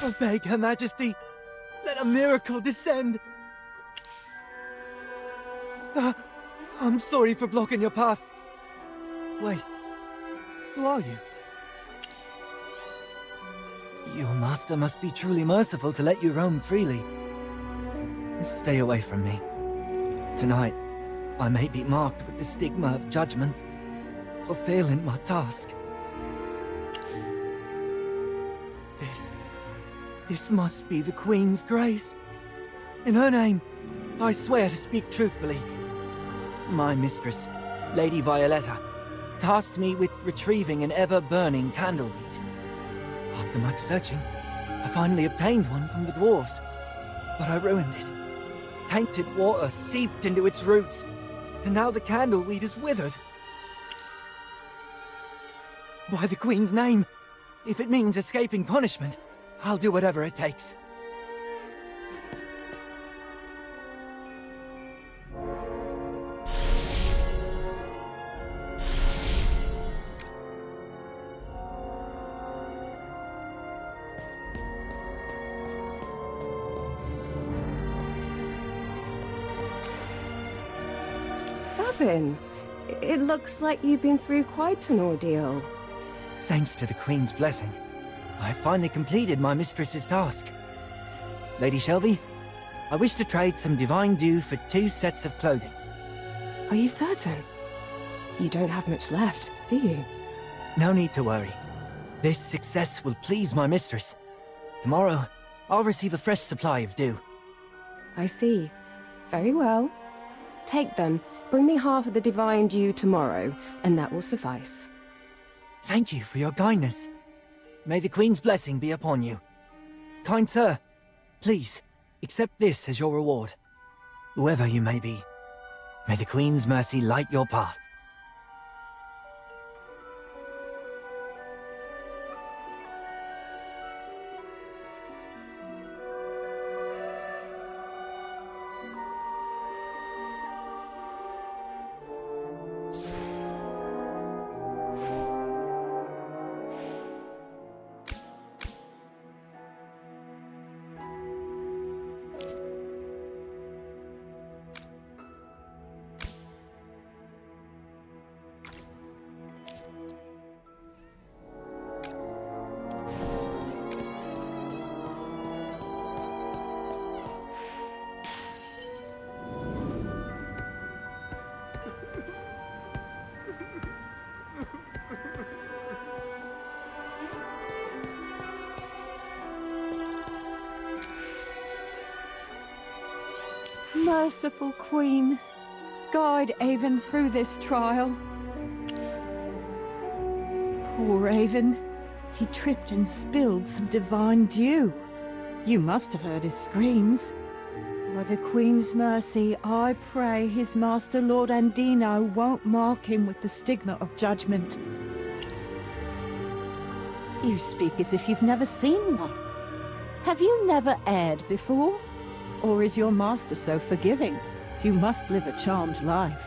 I beg Her Majesty, let a miracle descend. I'm sorry for blocking your path. Wait, who are you? Your master must be truly merciful to let you roam freely. Stay away from me. Tonight, I may be marked with the stigma of judgment for failing my task. This must be the Queen's grace. In her name, I swear to speak truthfully. My mistress, Lady Violetta, tasked me with retrieving an ever-burning candleweed. After much searching, I finally obtained one from the dwarves, but I ruined it. Tainted water seeped into its roots, and now the candleweed is withered. By the Queen's name, if it means escaping punishment, I'll do whatever it takes. Davin, it looks like you've been through quite an ordeal. Thanks to the Queen's blessing, I finally completed my mistress's task. Lady Shelby, I wish to trade some divine dew for 2 sets of clothing. Are you certain? You don't have much left, do you? No need to worry. This success will please my mistress. Tomorrow, I'll receive a fresh supply of dew. I see. Very well. Take them. Bring me half of the divine dew tomorrow, and that will suffice. Thank you for your kindness. May the Queen's blessing be upon you. Kind sir, please, accept this as your reward. Whoever you may be, may the Queen's mercy light your path. Merciful Queen, guide Avon through this trial. Poor Avon. He tripped and spilled some divine dew. You must have heard his screams. By the Queen's mercy, I pray his master Lord Andino won't mark him with the stigma of judgment. You speak as if you've never seen one. Have you never erred before? Or is your master so forgiving? You must live a charmed life.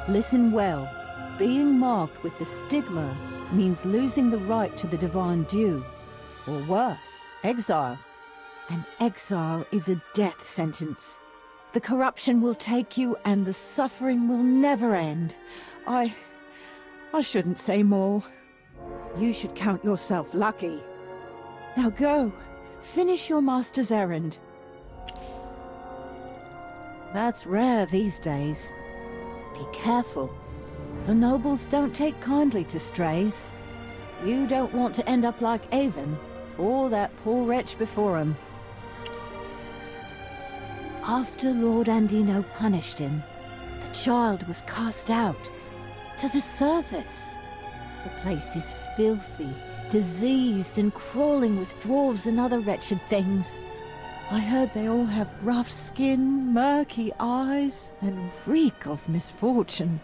Listen well. Being marked with the stigma means losing the right to the divine dew. Or worse, exile. And exile is a death sentence. The corruption will take you and the suffering will never end. I shouldn't say more. You should count yourself lucky. Now go. Finish your master's errand. That's rare these days. Be careful. The nobles don't take kindly to strays. You don't want to end up like Avon, or that poor wretch before him. After Lord Andino punished him, the child was cast out, to the surface. The place is filthy, diseased and crawling with dwarves and other wretched things. I heard they all have rough skin, murky eyes, and reek of misfortune.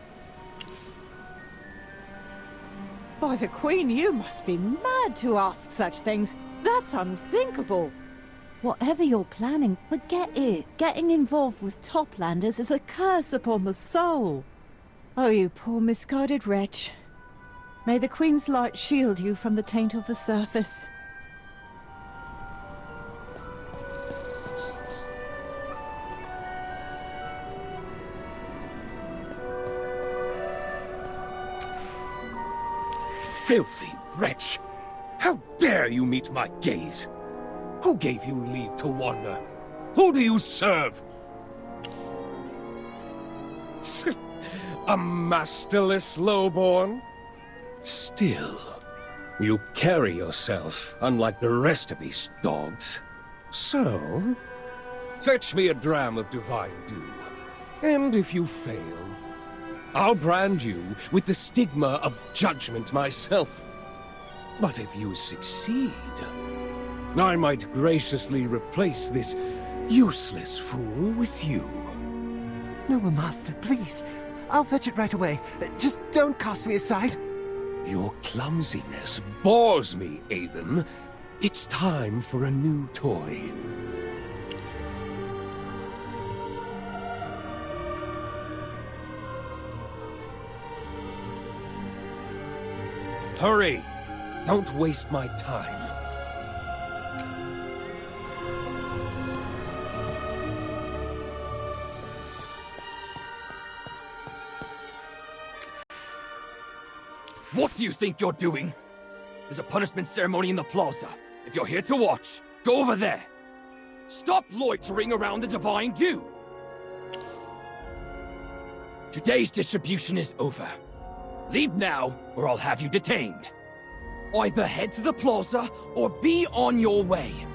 By the Queen, you must be mad to ask such things. That's unthinkable. Whatever you're planning, forget it. Getting involved with Toplanders is a curse upon the soul. Oh, you poor misguided wretch. May the Queen's light shield you from the taint of the surface. Filthy wretch! How dare you meet my gaze? Who gave you leave to wander? Who do you serve? A masterless lowborn? Still, you carry yourself unlike the rest of these dogs. So, fetch me a dram of divine dew. And if you fail, I'll brand you with the stigma of judgment myself. But if you succeed, I might graciously replace this useless fool with you. No, Master, please. I'll fetch it right away. Just don't cast me aside. Your clumsiness bores me, Aiden. It's time for a new toy. Hurry! Don't waste my time. What do you think you're doing? There's a punishment ceremony in the plaza. If you're here to watch, go over there. Stop loitering around the divine dew. Today's distribution is over. Leave now, or I'll have you detained. Either head to the plaza, or be on your way.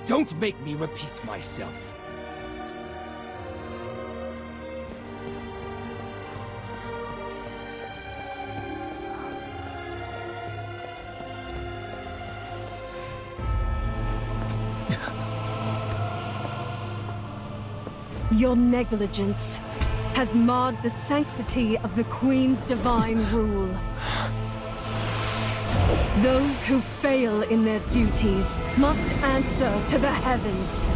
Don't make me repeat myself. Your negligence has marred the sanctity of the Queen's divine rule. Those who fail in their duties must answer to the heavens.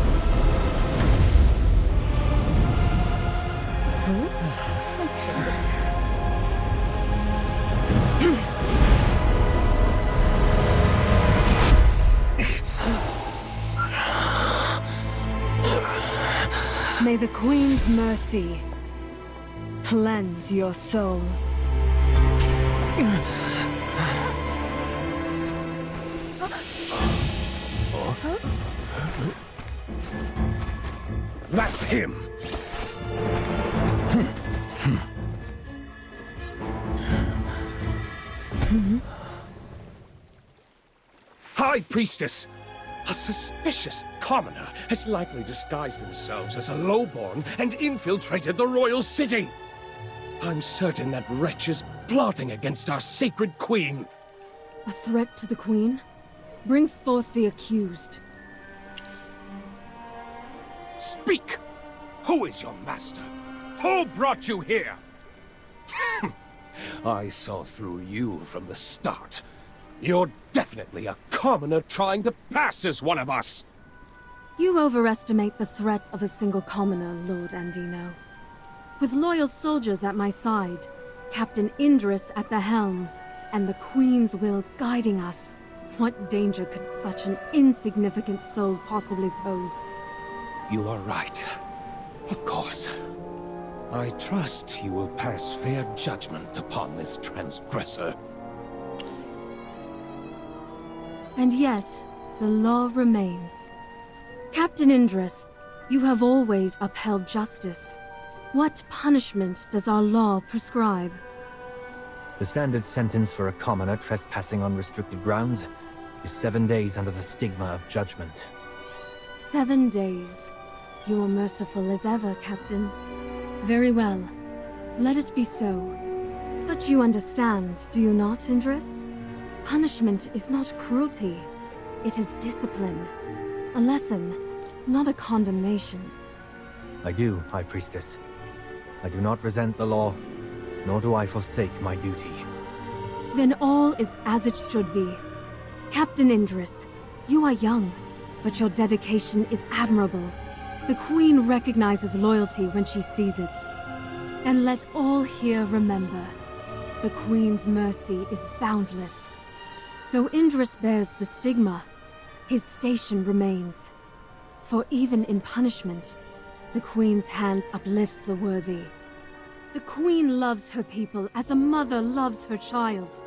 May the Queen's mercy cleanse your soul. That's him! High Priestess! A suspicious commoner has likely disguised themselves as a lowborn and infiltrated the royal city. I'm certain that wretch is plotting against our sacred queen. A threat to the Queen? Bring forth the accused. Speak! Who is your master? Who brought you here? I saw through you from the start. You're definitely a commoner trying to pass as one of us. You overestimate the threat of a single commoner, Lord Andino. With loyal soldiers at my side, Captain Indris at the helm, and the Queen's will guiding us, what danger could such an insignificant soul possibly pose? You are right. Of course. I trust you will pass fair judgment upon this transgressor. And yet, the law remains. Captain Indris, you have always upheld justice. What punishment does our law prescribe? The standard sentence for a commoner trespassing on restricted grounds is 7 days under the stigma of judgment. 7 days. You are merciful as ever, Captain. Very well. Let it be so. But you understand, do you not, Indris? Punishment is not cruelty. It is discipline. A lesson, not a condemnation. I do, High Priestess. I do not resent the law, nor do I forsake my duty. Then all is as it should be. Captain Indris, you are young, but your dedication is admirable. The Queen recognizes loyalty when she sees it. And let all here remember, The Queen's mercy is boundless. Though Indris bears the stigma, his station remains. For even in punishment, the Queen's hand uplifts the worthy. The Queen loves her people as a mother loves her child.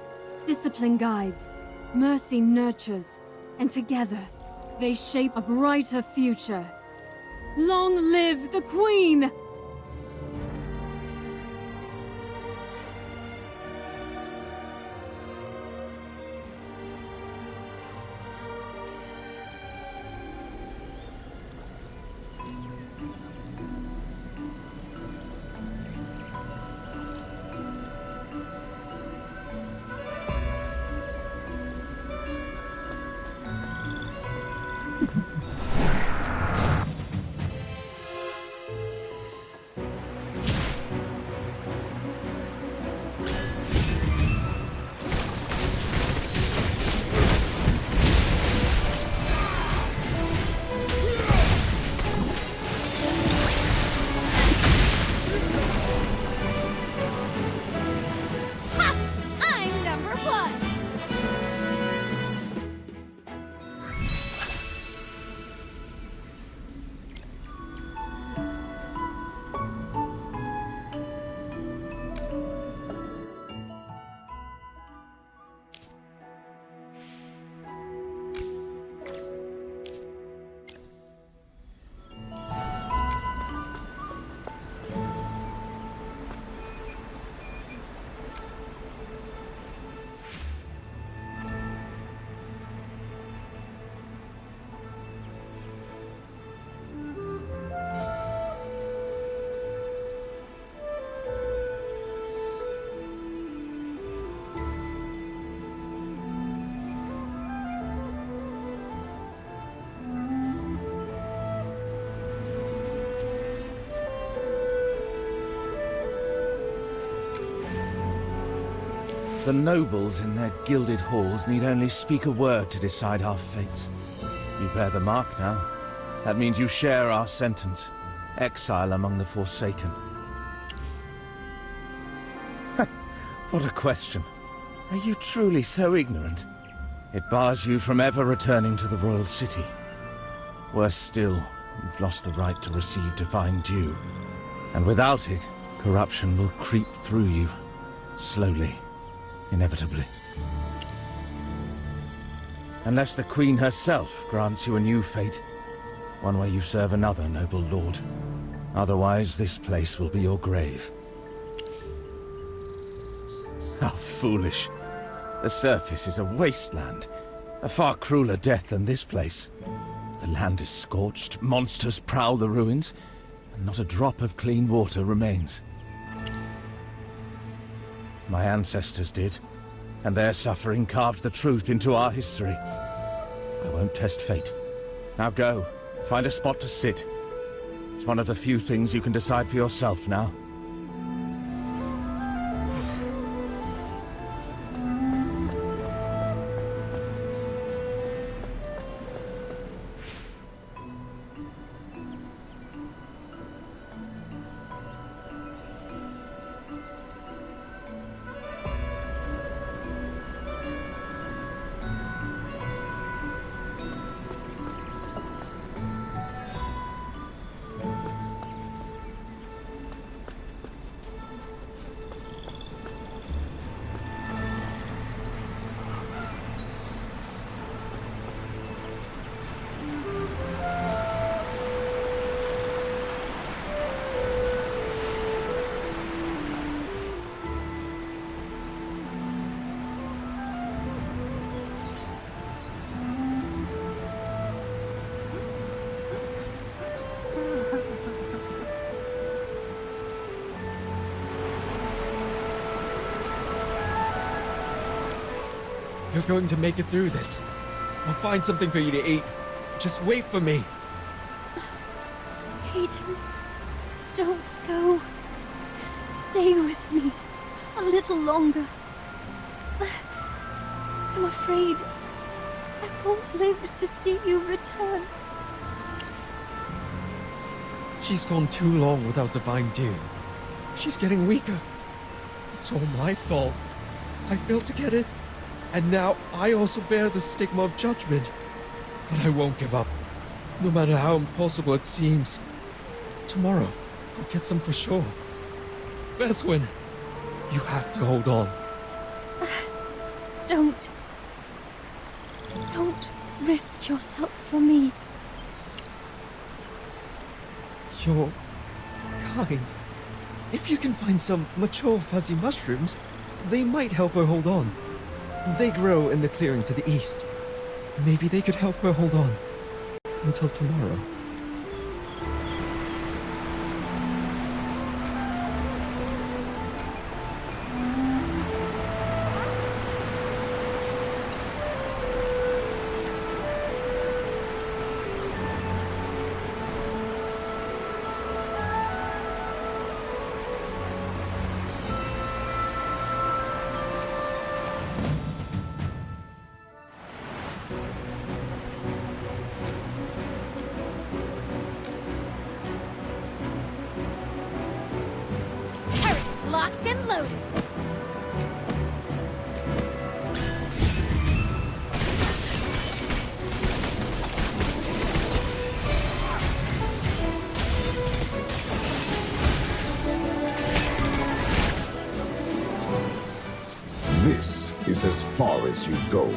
Discipline guides, mercy nurtures, and together, they shape a brighter future. Long live the Queen! I'm number one! The nobles in their gilded halls need only speak a word to decide our fates. You bear the mark now. That means you share our sentence. Exile among the Forsaken. What a question. Are you truly so ignorant? It bars you from ever returning to the royal city. Worse still, you've lost the right to receive divine due. And without it, corruption will creep through you. Slowly. Inevitably. Unless the Queen herself grants you a new fate, one where you serve another noble lord. Otherwise, this place will be your grave. How foolish. The surface is a wasteland. A far crueler death than this place. The land is scorched, monsters prowl the ruins, and not a drop of clean water remains. My ancestors did, and their suffering carved the truth into our history. I won't test fate. Now go, find a spot to sit. It's one of the few things you can decide for yourself now. You're going to make it through this. I'll find something for you to eat. Just wait for me. Hayden, don't go. Stay with me a little longer. I'm afraid I won't live to see you return. She's gone too long without divine dew. She's getting weaker. It's all my fault. I failed to get it, and now I also bear the stigma of judgment. But I won't give up, no matter how impossible it seems. Tomorrow, I'll get some for sure. Bethwyn, you have to hold on. Don't risk yourself for me. You're kind. If you can find some mature fuzzy mushrooms, they might help her hold on. They grow in the clearing to the east. Maybe they could help her hold on until tomorrow. Turrets locked and loaded. This is as far as you go.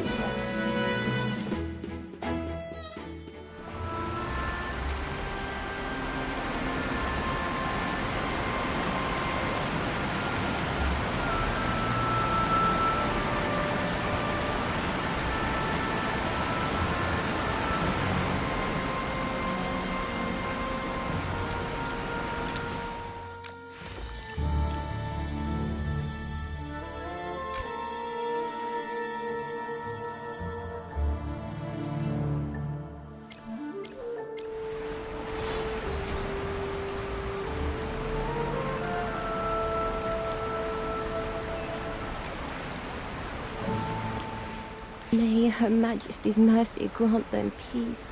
May Her Majesty's mercy grant them peace.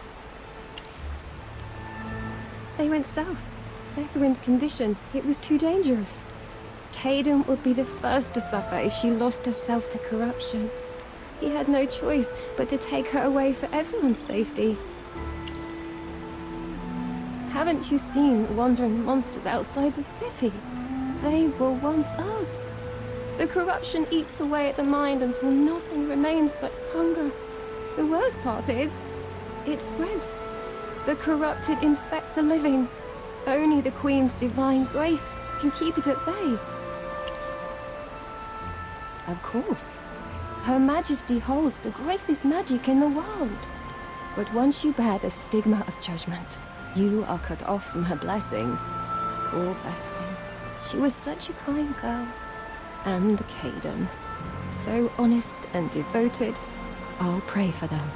They went south. Bethwyn's condition, it was too dangerous. Caden would be the first to suffer if she lost herself to corruption. He had no choice but to take her away for everyone's safety. Haven't you seen wandering monsters outside the city? They were once us. The corruption eats away at the mind until nothing remains but hunger. The worst part is, it spreads. The corrupted infect the living. Only the Queen's divine grace can keep it at bay. Of course. Her Majesty holds the greatest magic in the world. But once you bear the stigma of judgment, you are cut off from her blessing. Poor Bethwyn. She was such a kind girl. And Caden. So honest and devoted. I'll pray for them.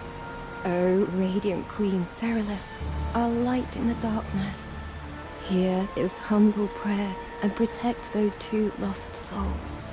O radiant Queen Serelith, our light in the darkness. Hear this humble prayer and protect those two lost souls.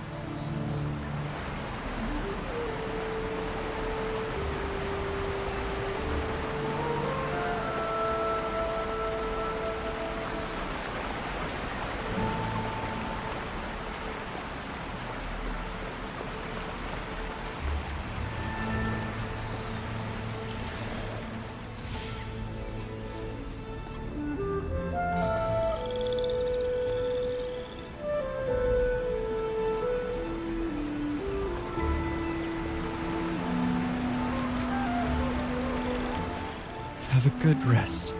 Have a good rest.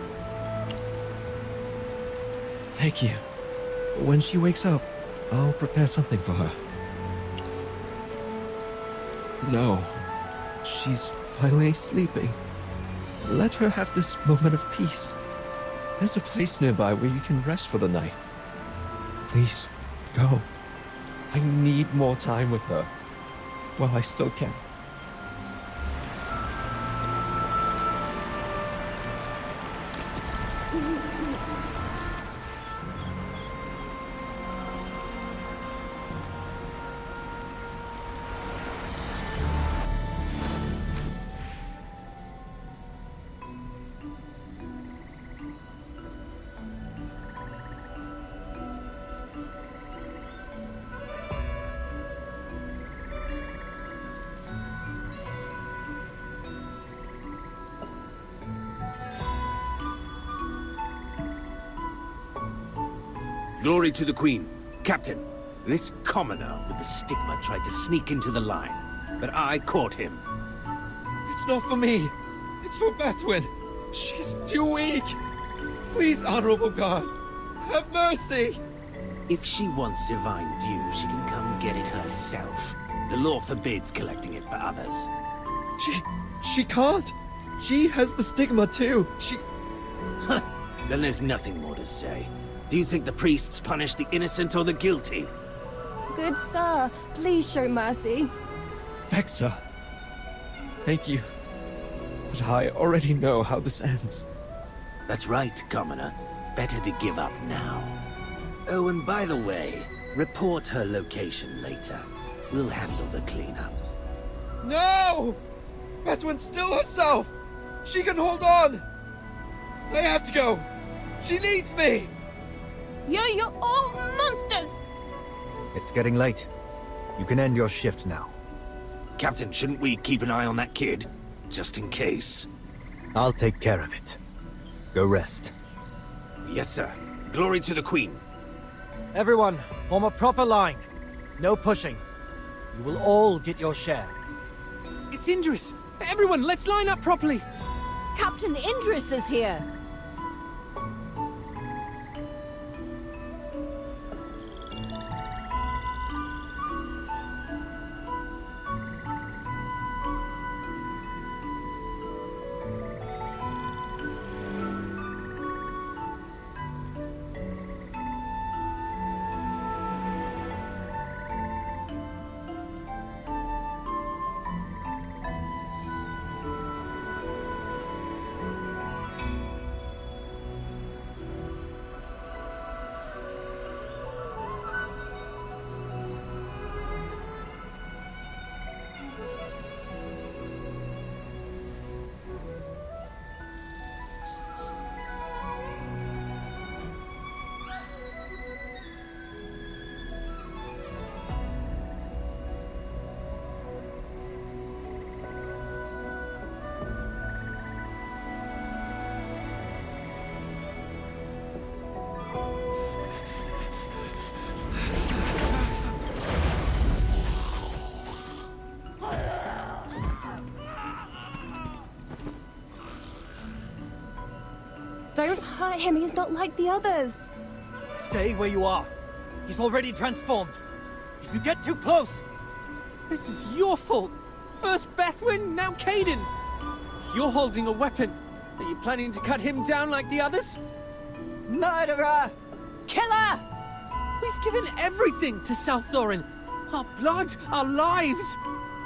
Thank you. When she wakes up, I'll prepare something for her. No, she's finally sleeping. Let her have this moment of peace. There's a place nearby where you can rest for the night. Please, go. I need more time with her while I still can. Glory to the Queen. Captain, this commoner with the stigma tried to sneak into the line, but I caught him. It's not for me. It's for Bethwyn. She's too weak. Please, Honorable God, have mercy. If she wants divine dew, she can come get it herself. The law forbids collecting it for others. She can't. She has the stigma too. Then there's nothing more to say. Do you think the priests punish the innocent or the guilty? Good sir, please show mercy. Vexa. Thank you. But I already know how this ends. That's right, commoner. Better to give up now. Oh, and by the way, report her location later. We'll handle the cleanup. No! Bethwyn's still herself! She can hold on! I have to go! She needs me! You're all monsters! It's getting late. You can end your shift now. Captain, shouldn't we keep an eye on that kid? Just in case. I'll take care of it. Go rest. Yes, sir. Glory to the Queen. Everyone, form a proper line. No pushing. You will all get your share. It's Indris! Everyone, let's line up properly! Captain Indris is here! Don't hurt him, he's not like the others. Stay where you are. He's already transformed. If you get too close... This is your fault! First Bethwyn, now Caden! You're holding a weapon. Are you planning to cut him down like the others? Murderer! Killer! We've given everything to South Thorin. Our blood, our lives,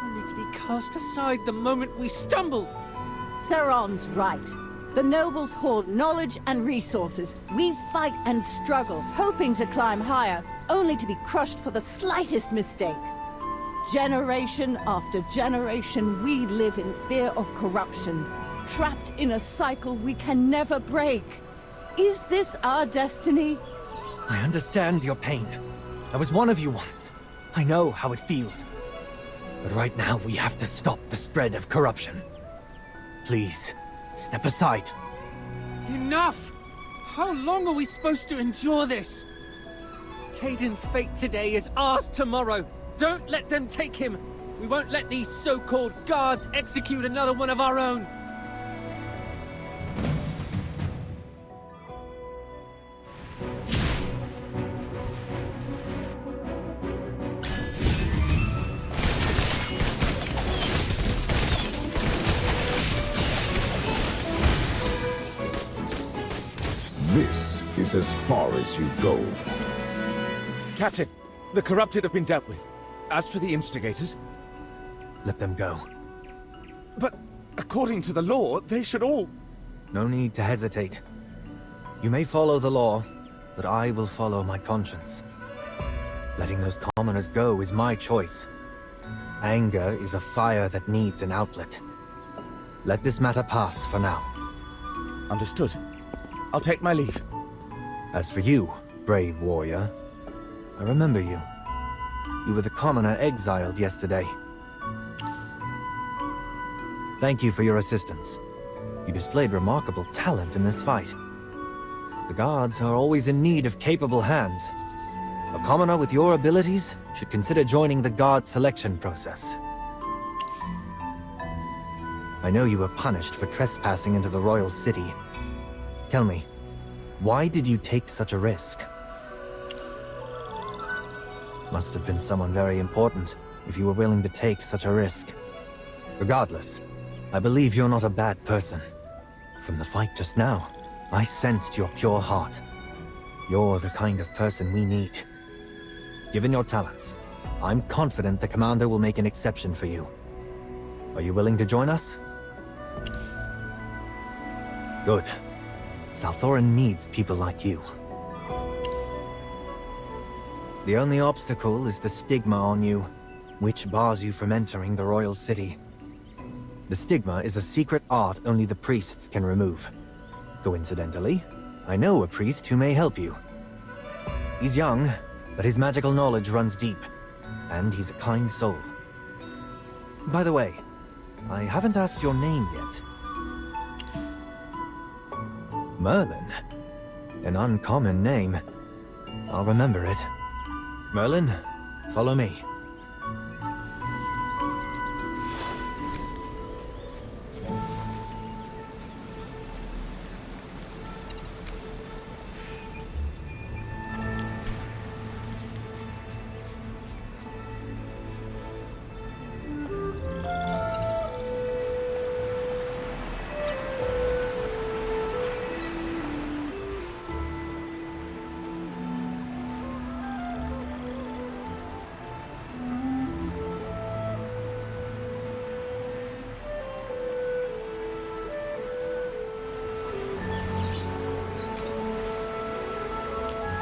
only to be cast aside the moment we stumble. Theron's right. The nobles hoard knowledge and resources. We fight and struggle, hoping to climb higher, only to be crushed for the slightest mistake. Generation after generation, we live in fear of corruption, trapped in a cycle we can never break. Is this our destiny? I understand your pain. I was one of you once. I know how it feels. But right now, we have to stop the spread of corruption. Please, step aside. Enough! How long are we supposed to endure this? Caden's fate today is ours tomorrow. Don't let them take him. We won't let these so-called guards execute another one of our own. This is as far as you go. Captain, the corrupted have been dealt with. As for the instigators... Let them go. But according to the law, they should all... No need to hesitate. You may follow the law, but I will follow my conscience. Letting those commoners go is my choice. Anger is a fire that needs an outlet. Let this matter pass for now. Understood. I'll take my leave. As for you, brave warrior, I remember you. You were the commoner exiled yesterday. Thank you for your assistance. You displayed remarkable talent in this fight. The guards are always in need of capable hands. A commoner with your abilities should consider joining the guard selection process. I know you were punished for trespassing into the royal city. Tell me, why did you take such a risk? Must have been someone very important if you were willing to take such a risk. Regardless, I believe you're not a bad person. From the fight just now, I sensed your pure heart. You're the kind of person we need. Given your talents, I'm confident the commander will make an exception for you. Are you willing to join us? Good. Salthoran needs people like you. The only obstacle is the stigma on you, which bars you from entering the royal city. The stigma is a secret art only the priests can remove. Coincidentally, I know a priest who may help you. He's young, but his magical knowledge runs deep, and he's a kind soul. By the way, I haven't asked your name yet. Merlin. An uncommon name. I'll remember it. Merlin, follow me.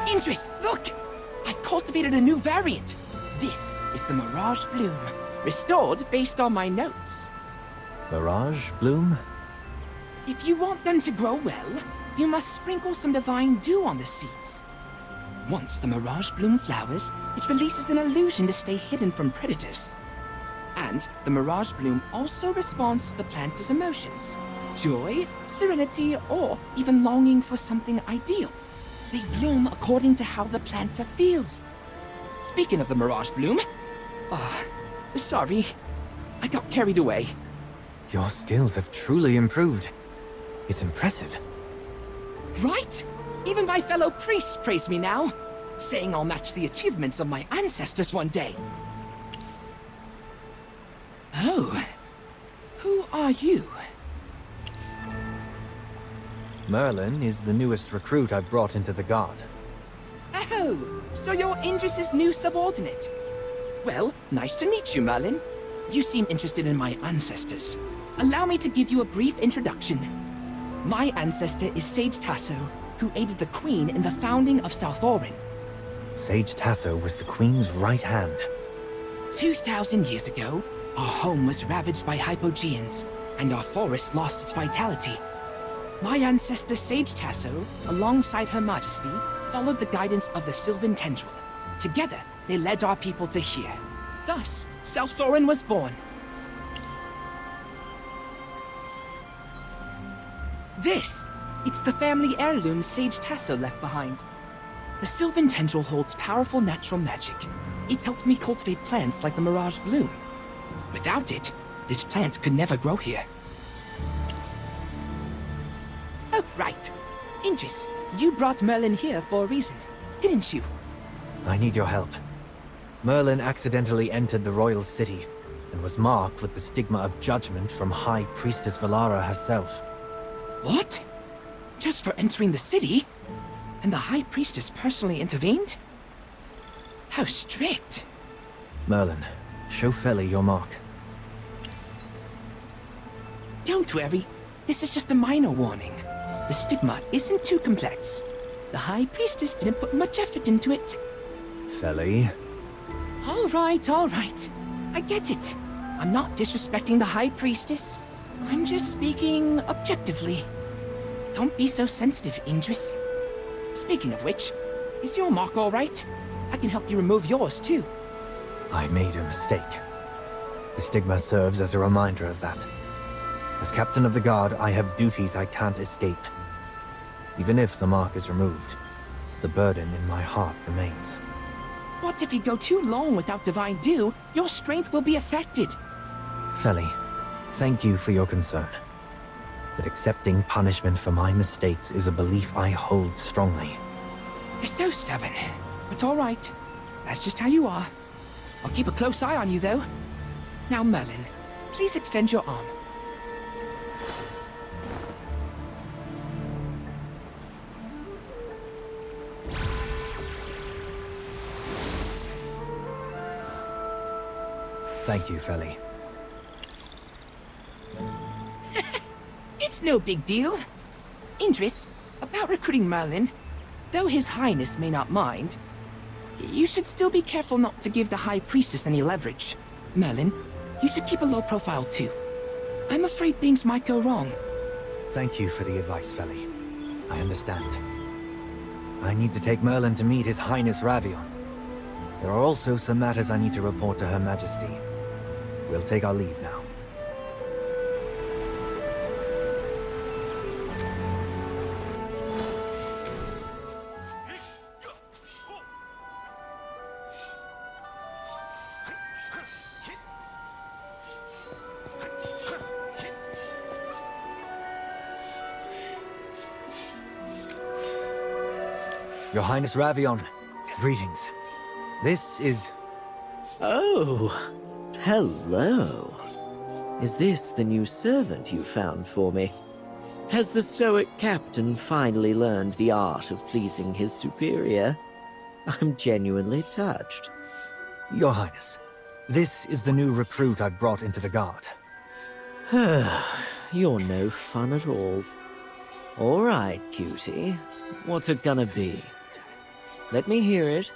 Indris, look! I've cultivated a new variant. This is the Mirage Bloom, restored based on my notes. Mirage Bloom? If you want them to grow well, you must sprinkle some divine dew on the seeds. Once the Mirage Bloom flowers, it releases an illusion to stay hidden from predators. And the Mirage Bloom also responds to the planter's emotions. Joy, serenity, or even longing for something ideal. They bloom according to how the planter feels. Speaking of the Mirage Bloom... sorry. I got carried away. Your skills have truly improved. It's impressive. Right? Even my fellow priests praise me now, saying I'll match the achievements of my ancestors one day. Oh. Who are you? Merlin is the newest recruit I've brought into the Guard. Oh, so you're Indris's new subordinate. Well, nice to meet you, Merlin. You seem interested in my ancestors. Allow me to give you a brief introduction. My ancestor is Sage Tasso, who aided the Queen in the founding of Salthoran. Sage Tasso was the Queen's right hand. 2,000 years ago, our home was ravaged by hypogeans, and our forest lost its vitality. My ancestor Sage Tasso, alongside Her Majesty, followed the guidance of the Sylvan Tendril. Together, they led our people to here. Thus, Salthoran was born. It's the family heirloom Sage Tasso left behind. The Sylvan Tendril holds powerful natural magic. It's helped me cultivate plants like the Mirage Bloom. Without it, this plant could never grow here. Oh, right. Indris, you brought Merlin here for a reason, didn't you? I need your help. Merlin accidentally entered the royal city and was marked with the stigma of judgment from High Priestess Valara herself. What? Just for entering the city? And the High Priestess personally intervened? How strict. Merlin, show Feli your mark. Don't worry. This is just a minor warning. The stigma isn't too complex. The High Priestess didn't put much effort into it. Feli? All right. I get it. I'm not disrespecting the High Priestess. I'm just speaking objectively. Don't be so sensitive, Indris. Speaking of which, is your mark all right? I can help you remove yours, too. I made a mistake. The stigma serves as a reminder of that. As captain of the guard, I have duties I can't escape. Even if the mark is removed, the burden in my heart remains. What if you go too long without divine dew? Your strength will be affected. Feli, thank you for your concern. But accepting punishment for my mistakes is a belief I hold strongly. You're so stubborn. It's all right. That's just how you are. I'll keep a close eye on you, though. Now, Merlin, please extend your arm. Thank you, Feli. It's no big deal. Indris, about recruiting Merlin, though His Highness may not mind, you should still be careful not to give the High Priestess any leverage. Merlin, you should keep a low profile too. I'm afraid things might go wrong. Thank you for the advice, Feli. I understand. I need to take Merlin to meet His Highness Ravion. There are also some matters I need to report to Her Majesty. We'll take our leave now. Your Highness Ravion, greetings. This is... Oh, hello. Is this the new servant you found for me? Has the stoic captain finally learned the art of pleasing his superior? I'm genuinely touched. Your Highness, this is the new recruit I brought into the Guard. You're no fun at all. All right, cutie. What's it gonna be? Let me hear it.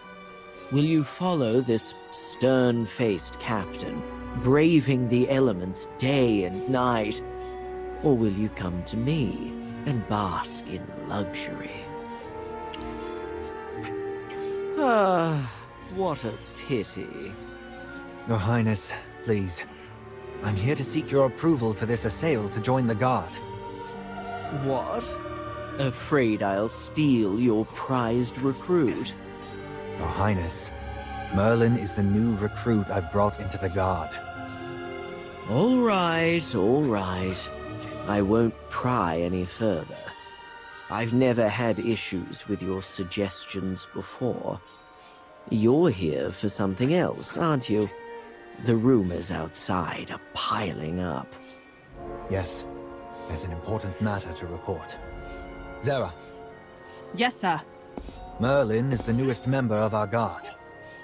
Will you follow this stern-faced captain, braving the elements day and night? Or will you come to me and bask in luxury? Ah, what a pity. Your Highness, please. I'm here to seek your approval for this assail to join the Guard. What? Afraid I'll steal your prized recruit? Your Highness, Merlin is the new recruit I've brought into the Guard. All right, all right. I won't pry any further. I've never had issues with your suggestions before. You're here for something else, aren't you? The rumors outside are piling up. Yes, there's an important matter to report. Zera, Yes, sir. Merlin is the newest member of our Guard.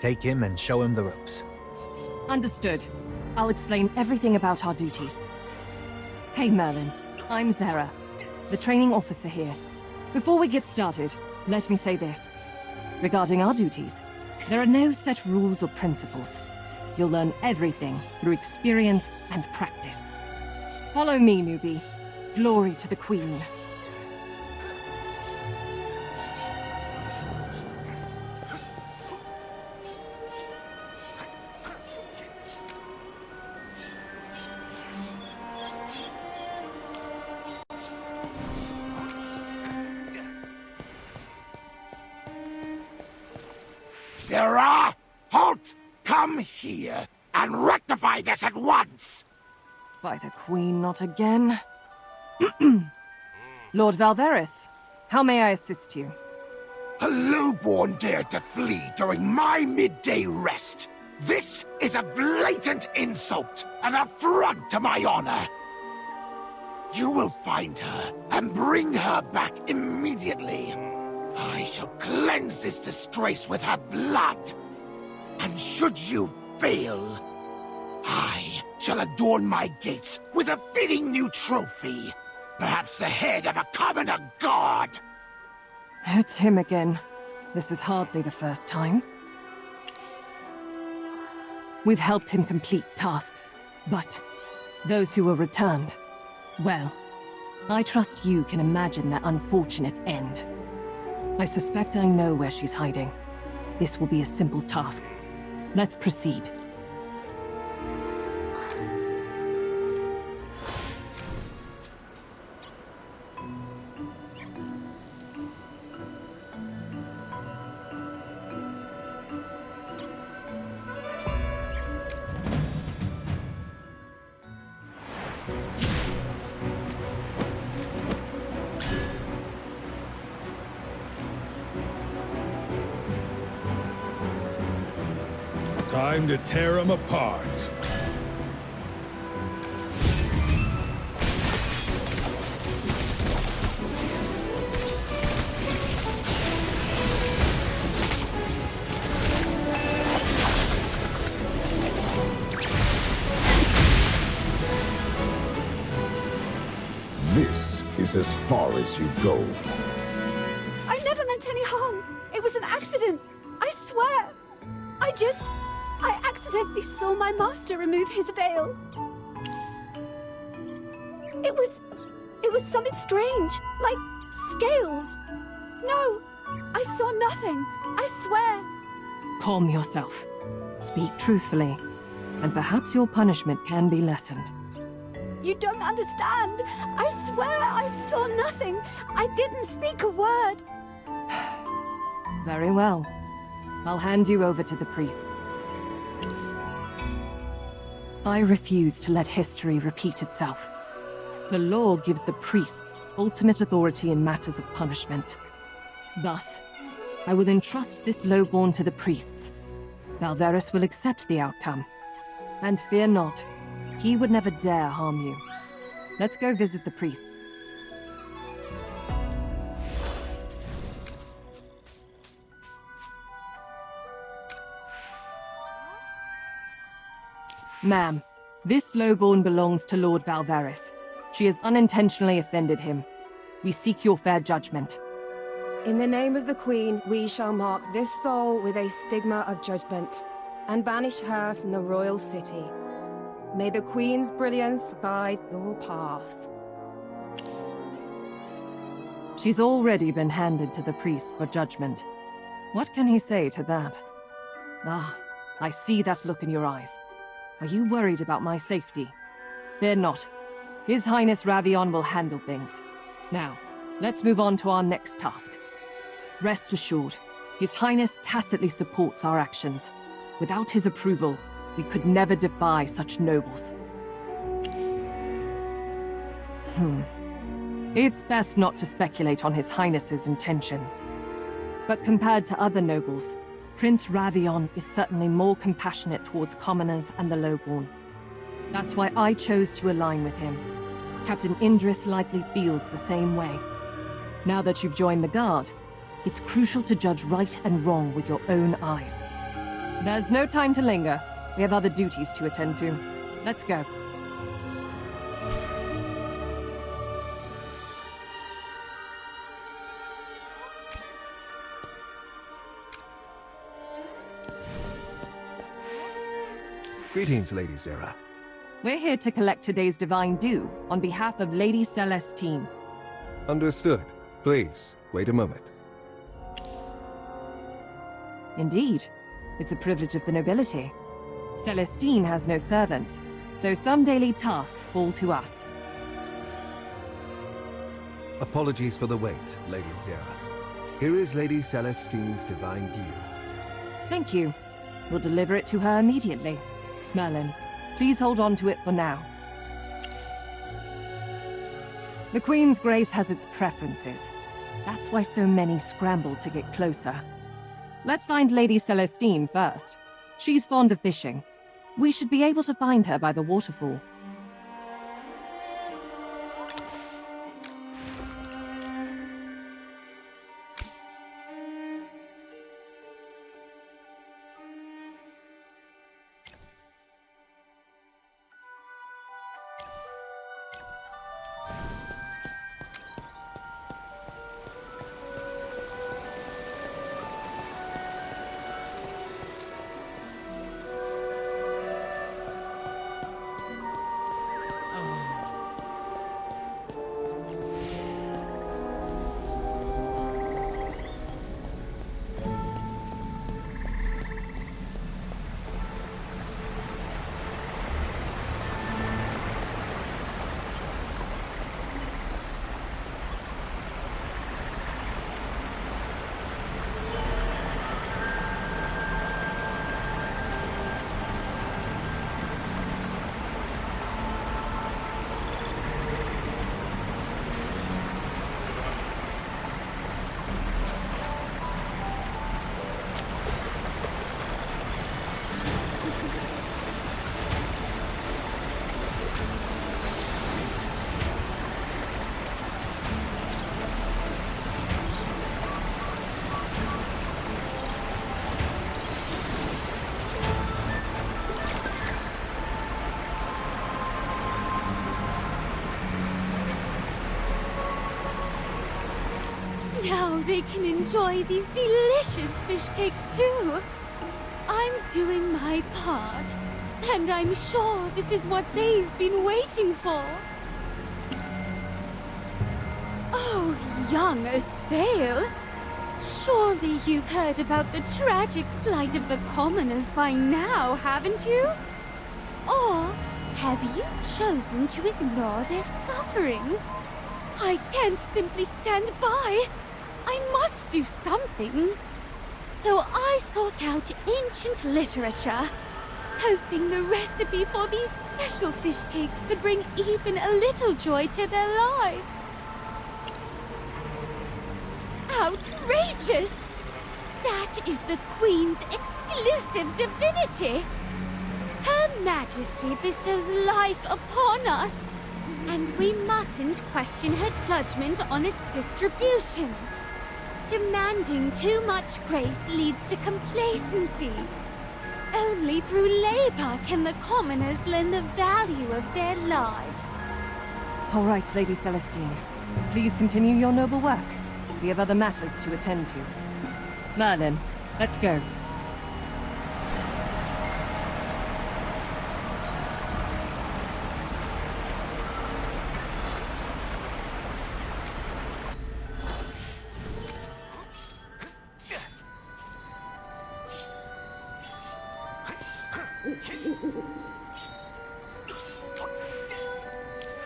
Take him and show him the ropes. Understood. I'll explain everything about our duties. Hey, Merlin. I'm Zera, the training officer here. Before we get started, let me say this. Regarding our duties, there are no set rules or principles. You'll learn everything through experience and practice. Follow me, newbie. Glory to the Queen. Zera! Halt! Come here and rectify this at once! By the Queen, not again. Lord Valveris, how may I assist you? A lowborn dared to flee during my midday rest. This is a blatant insult, an affront to my honor. You will find her and bring her back immediately. I shall cleanse this disgrace with her blood. And should you fail, I shall adorn my gates with a fitting new trophy. Perhaps the head of a commoner god. It's him again. This is hardly the first time. We've helped him complete tasks, but those who were returned, well, I trust you can imagine their unfortunate end. I suspect I know where she's hiding. This will be a simple task. Let's proceed. Time to tear them apart. This is as far as you go. I never meant any harm. It was an accident. I swear. I accidentally saw my master remove his veil. It was something strange, like scales. No, I saw nothing. I swear. Calm yourself. Speak truthfully, and perhaps your punishment can be lessened. You don't understand. I swear I saw nothing. I didn't speak a word. Very well. I'll hand you over to the priests. I refuse to let history repeat itself. The law gives the priests ultimate authority in matters of punishment. Thus, I will entrust this lowborn to the priests. Valveris will accept the outcome. And fear not, he would never dare harm you. Let's go visit the priests. Ma'am, this lowborn belongs to Lord Valveris. She has unintentionally offended him. We seek your fair judgment. In the name of the Queen, we shall mark this soul with a stigma of judgment, and banish her from the royal city. May the Queen's brilliance guide your path. She's already been handed to the priests for judgment. What can he say to that? Ah, I see that look in your eyes. Are you worried about my safety? Fear not. His Highness Ravion will handle things. Now, let's move on to our next task. Rest assured, His Highness tacitly supports our actions. Without his approval, we could never defy such nobles. It's best not to speculate on His Highness's intentions. But compared to other nobles, Prince Ravion is certainly more compassionate towards commoners and the lowborn. That's why I chose to align with him. Captain Indris likely feels the same way. Now that you've joined the Guard, it's crucial to judge right and wrong with your own eyes. There's no time to linger. We have other duties to attend to. Let's go. Greetings, Lady Zera. We're here to collect today's divine due on behalf of Lady Celestine. Understood. Please, wait a moment. Indeed. It's a privilege of the nobility. Celestine has no servants, so some daily tasks fall to us. Apologies for the wait, Lady Zera. Here is Lady Celestine's divine due. Thank you. We'll deliver it to her immediately. Merlin, please hold on to it for now. The Queen's Grace has its preferences. That's why so many scramble to get closer. Let's find Lady Celestine first. She's fond of fishing. We should be able to find her by the waterfall. Now they can enjoy these delicious fish cakes too. I'm doing my part, and I'm sure this is what they've been waiting for. Oh, young Assail! Surely you've heard about the tragic plight of the commoners by now, haven't you? Or have you chosen to ignore their suffering? I can't simply stand by. I must do something. So I sought out ancient literature, hoping the recipe for these special fish cakes could bring even a little joy to their lives. Outrageous! That is the Queen's exclusive divinity! Her Majesty bestows life upon us, and we mustn't question her judgment on its distribution. Demanding too much grace leads to complacency. Only through labor can the commoners learn the value of their lives. All right, Lady Celestine. Please continue your noble work. We have other matters to attend to. Merlin, let's go.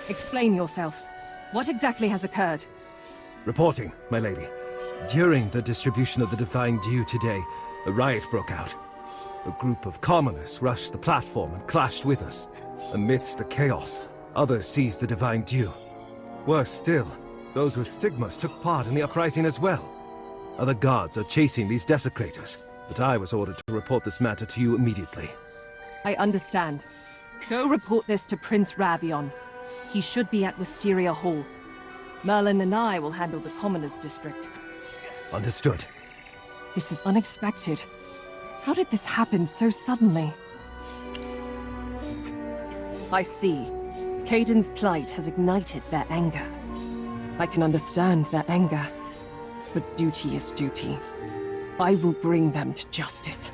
Explain yourself. What exactly has occurred? Reporting, my lady. During the distribution of the Divine Dew today, a riot broke out. A group of commoners rushed the platform and clashed with us. Amidst the chaos, others seized the Divine Dew. Worse still, those with stigmas took part in the uprising as well. Other guards are chasing these desecrators, but I was ordered to report this matter to you immediately. I understand. Go report this to Prince Ravion. He should be at Wisteria Hall. Merlin and I will handle the Commoners District. Understood. This is unexpected. How did this happen so suddenly? I see. Caden's plight has ignited their anger. I can understand their anger, but duty is duty. I will bring them to justice.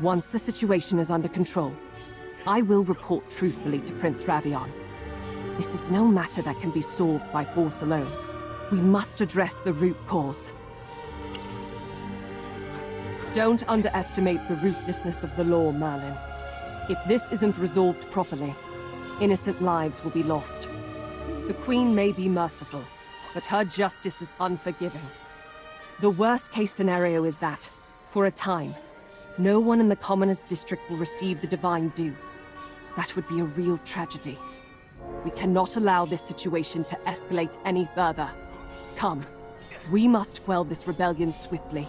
Once the situation is under control, I will report truthfully to Prince Ravion. This is no matter that can be solved by force alone. We must address the root cause. Don't underestimate the ruthlessness of the law, Merlin. If this isn't resolved properly, innocent lives will be lost. The Queen may be merciful, but her justice is unforgiving. The worst-case scenario is that, for a time, no one in the Commoners District will receive the Divine Dew. That would be a real tragedy. We cannot allow this situation to escalate any further. Come, we must quell this rebellion swiftly.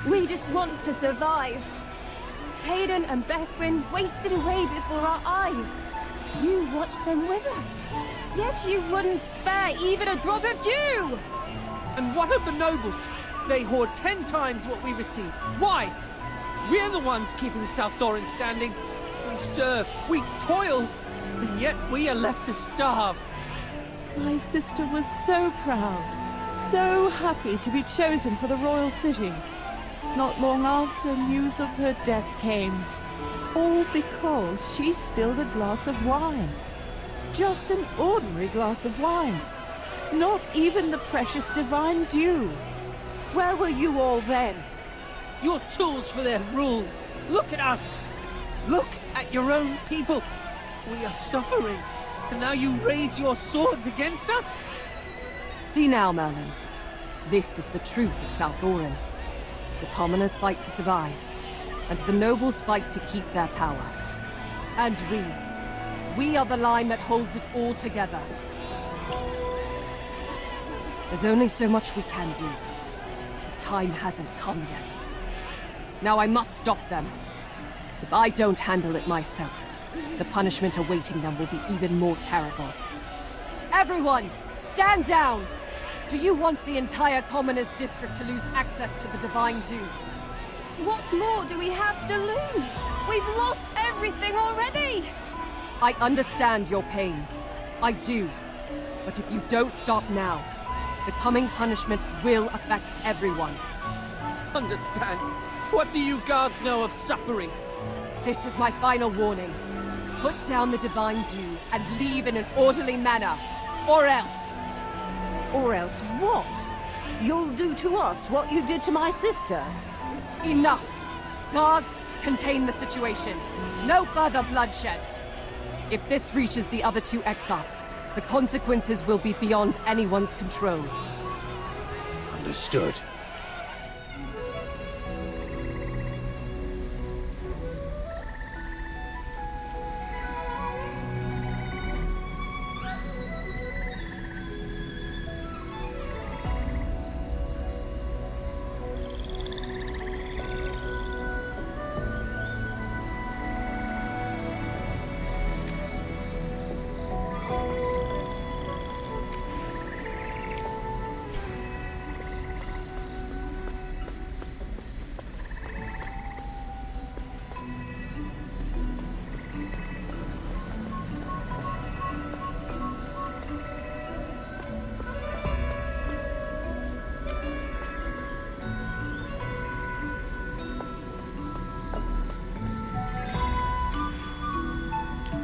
We just want to survive. Caden and Bethwyn wasted away before our eyes. You watched them wither. Yet you wouldn't spare even a drop of dew! And what of the nobles? They hoard 10 times what we receive. Why? We're the ones keeping South Thorin standing. We serve, we toil, and yet we are left to starve. My sister was so proud, so happy to be chosen for the royal city. Not long after, news of her death came. All because she spilled a glass of wine. Just an ordinary glass of wine. Not even the precious Divine Dew. Where were you all then? You're tools for their rule. Look at us. Look at your own people. We are suffering, and now you raise your swords against us? See now, Merlin. This is the truth of South Thorin. The commoners fight to survive, and the nobles fight to keep their power. And we are the line that holds it all together. There's only so much we can do. The time hasn't come yet. Now I must stop them. If I don't handle it myself, the punishment awaiting them will be even more terrible. Everyone, stand down! Do you want the entire Commoners District to lose access to the Divine Dew? What more do we have to lose? We've lost everything already! I understand your pain. I do. But if you don't stop now, the coming punishment will affect everyone. Understand? What do you guards know of suffering? This is my final warning. Put down the Divine Dew and leave in an orderly manner. Or else... Or else what? You'll do to us what you did to my sister. Enough! Guards, contain the situation. No further bloodshed. If this reaches the other two exarchs, the consequences will be beyond anyone's control. Understood.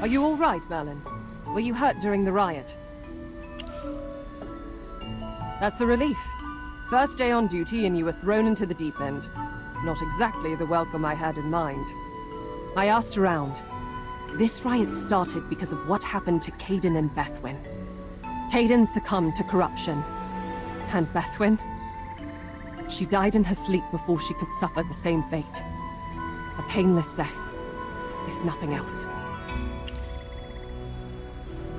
Are you all right, Merlin? Were you hurt during the riot? That's a relief. First day on duty and you were thrown into the deep end. Not exactly the welcome I had in mind. I asked around. This riot started because of what happened to Caden and Bethwyn. Caden succumbed to corruption. And Bethwyn? She died in her sleep before she could suffer the same fate. A painless death, if nothing else.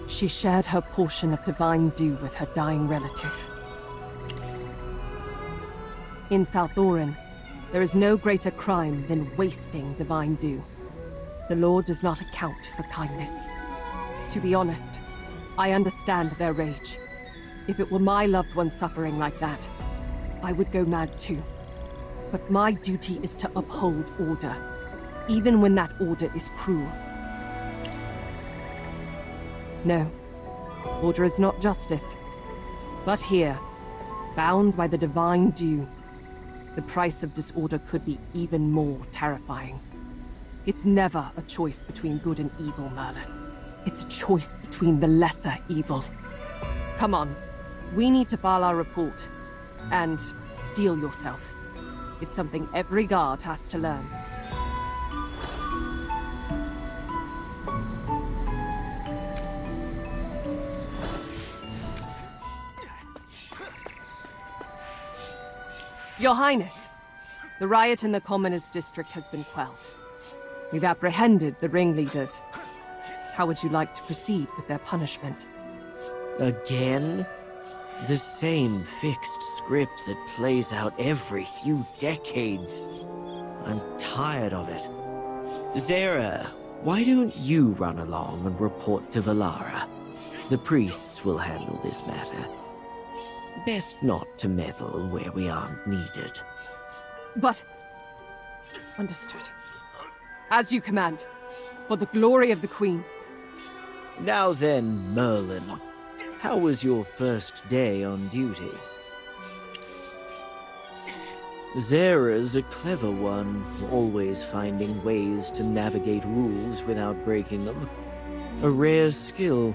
She shared her portion of Divine Dew with her dying relative. In South Orin, there is no greater crime than wasting Divine Dew. The law does not account for kindness. To be honest, I understand their rage. If it were my loved one suffering like that, I would go mad too. But my duty is to uphold order, even when that order is cruel. No, order is not justice. But here, bound by the Divine Dew, the price of disorder could be even more terrifying. It's never a choice between good and evil, Merlin. It's a choice between the lesser evil. Come on, we need to file our report. And steel yourself. It's something every guard has to learn. Your Highness, the riot in the Commoners District has been quelled. We've apprehended the ringleaders. How would you like to proceed with their punishment? Again? The same fixed script that plays out every few decades. I'm tired of it. Zara, why don't you run along and report to Valara? The priests will handle this matter. Best not to meddle where we aren't needed. But... Understood. As you command. For the glory of the Queen. Now then, Merlin. How was your first day on duty? Zara's a clever one, always finding ways to navigate rules without breaking them. A rare skill.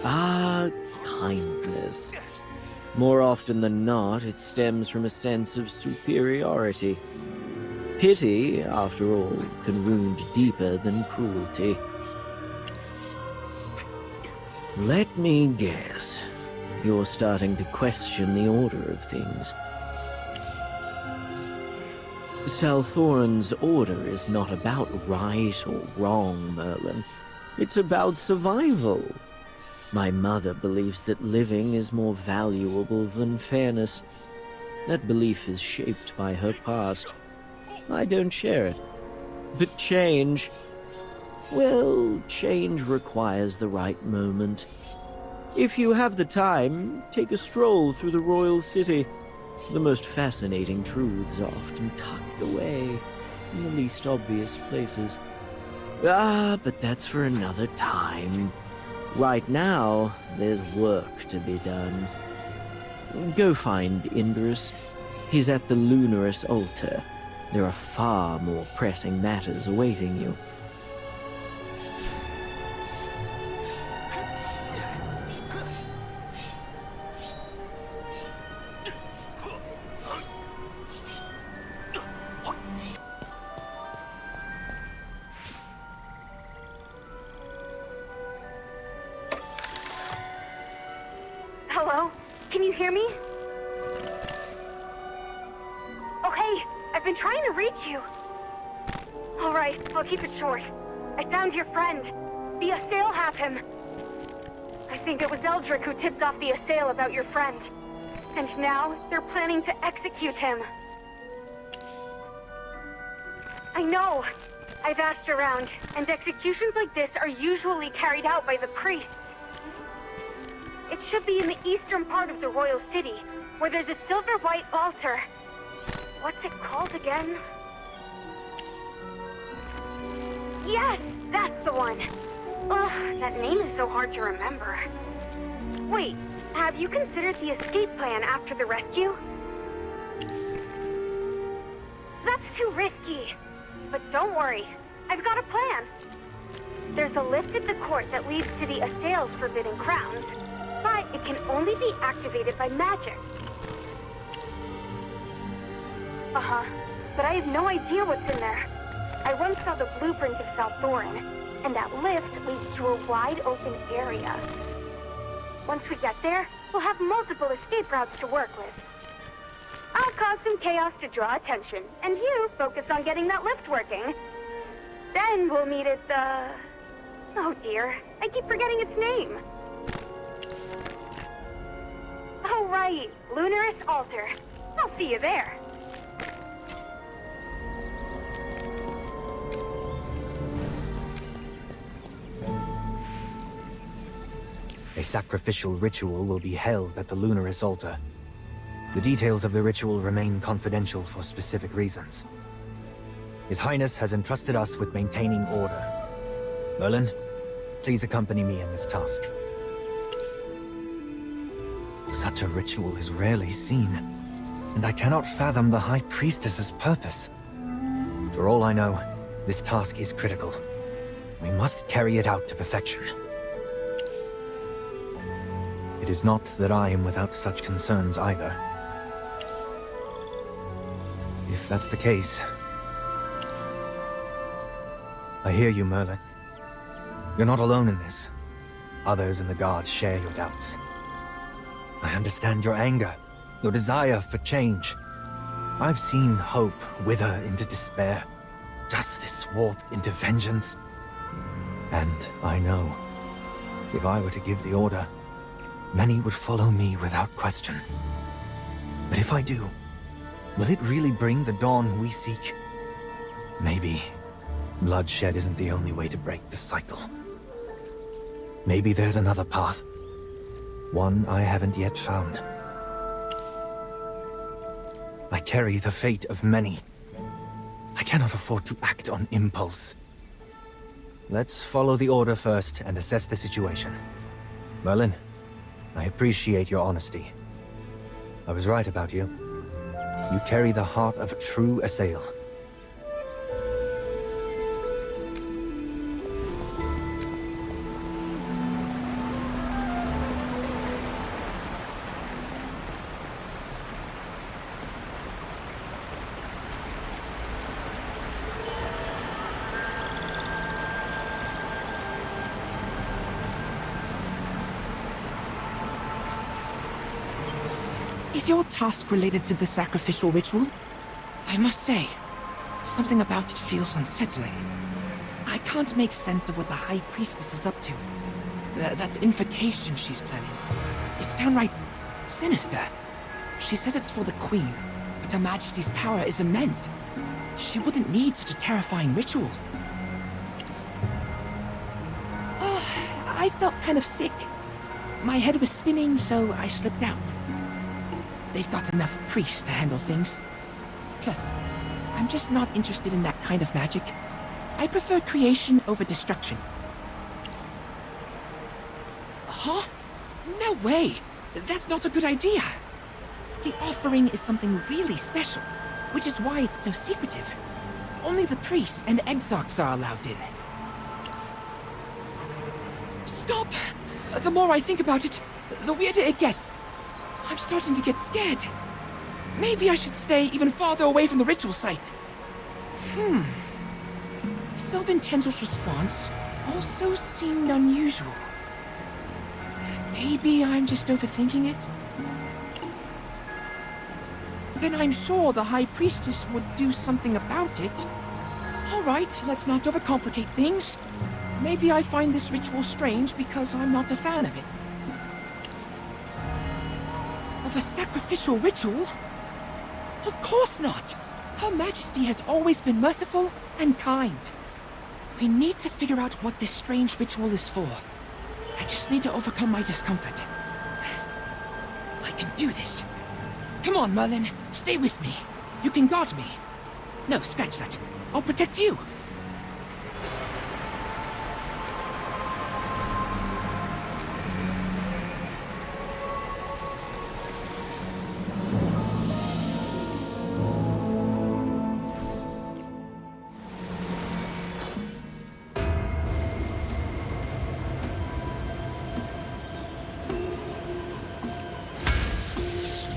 Ah, kindness. More often than not, it stems from a sense of superiority. Pity, after all, can wound deeper than cruelty. Let me guess. You're starting to question the order of things. Southorn's order is not about right or wrong, Merlin. It's about survival. My mother believes that living is more valuable than fairness. That belief is shaped by her past. I don't share it. But change... Well, change requires the right moment. If you have the time, take a stroll through the royal city. The most fascinating truths are often tucked away in the least obvious places. But that's for another time. Right now, there's work to be done. Go find Indrus. He's at the Lunaris altar. There are far more pressing matters awaiting you. Hello? Can you hear me? Oh, hey! I've been trying to reach you. Alright, I'll keep it short. I found your friend. The Assail have him. I think it was Eldrick who tipped off the Assail about your friend. And now, they're planning to execute him. I know! I've asked around, and executions like this are usually carried out by the priests. It should be in the eastern part of the royal city, where there's a silver-white altar. What's it called again? Yes, that's the one. Ugh, that name is so hard to remember. Wait, have you considered the escape plan after the rescue? That's too risky. But don't worry, I've got a plan. There's a lift at the court that leads to the Assail's forbidden crowns, but it can only be activated by magic. But I have no idea what's in there. I once saw the blueprint of South Thorin, and that lift leads to a wide open area. Once we get there, we'll have multiple escape routes to work with. I'll cause some chaos to draw attention, and you focus on getting that lift working. Then we'll meet at the... Oh dear, I keep forgetting its name. Oh right, Lunaris Altar. I'll see you there. A sacrificial ritual will be held at the Lunaris altar. The details of the ritual remain confidential for specific reasons. His Highness has entrusted us with maintaining order. Merlin, please accompany me in this task. Such a ritual is rarely seen, and I cannot fathom the High Priestess's purpose. For all I know, this task is critical. We must carry it out to perfection. It is not that I am without such concerns either. If that's the case... I hear you, Merlin. You're not alone in this. Others in the Guard share your doubts. I understand your anger, your desire for change. I've seen hope wither into despair, justice warp into vengeance. And I know, if I were to give the order, many would follow me without question. But if I do, will it really bring the dawn we seek? Maybe bloodshed isn't the only way to break the cycle. Maybe there's another path. One I haven't yet found. I carry the fate of many. I cannot afford to act on impulse. Let's follow the order first and assess the situation. Merlin, I appreciate your honesty. I was right about you. You carry the heart of a true Assail. Is your task related to the sacrificial ritual? I must say, something about it feels unsettling. I can't make sense of what the High Priestess is up to. That invocation she's planning. It's downright sinister. She says it's for the Queen, but Her Majesty's power is immense. She wouldn't need such a terrifying ritual. I felt kind of sick. My head was spinning, so I slipped out. They've got enough priests to handle things. Plus, I'm just not interested in that kind of magic. I prefer creation over destruction. Huh? No way! That's not a good idea! The offering is something really special, which is why it's so secretive. Only the priests and exarchs are allowed in. Stop! The more I think about it, the weirder it gets. I'm starting to get scared. Maybe I should stay even farther away from the ritual site. Sylvan Tendrils' response also seemed unusual. Maybe I'm just overthinking it? Then I'm sure the High Priestess would do something about it. Alright, let's not overcomplicate things. Maybe I find this ritual strange because I'm not a fan of it. Of a sacrificial ritual? Of course not! Her Majesty has always been merciful and kind. We need to figure out what this strange ritual is for. I just need to overcome my discomfort. I can do this. Come on, Merlin. Stay with me. You can guard me. No, scratch that. I'll protect you.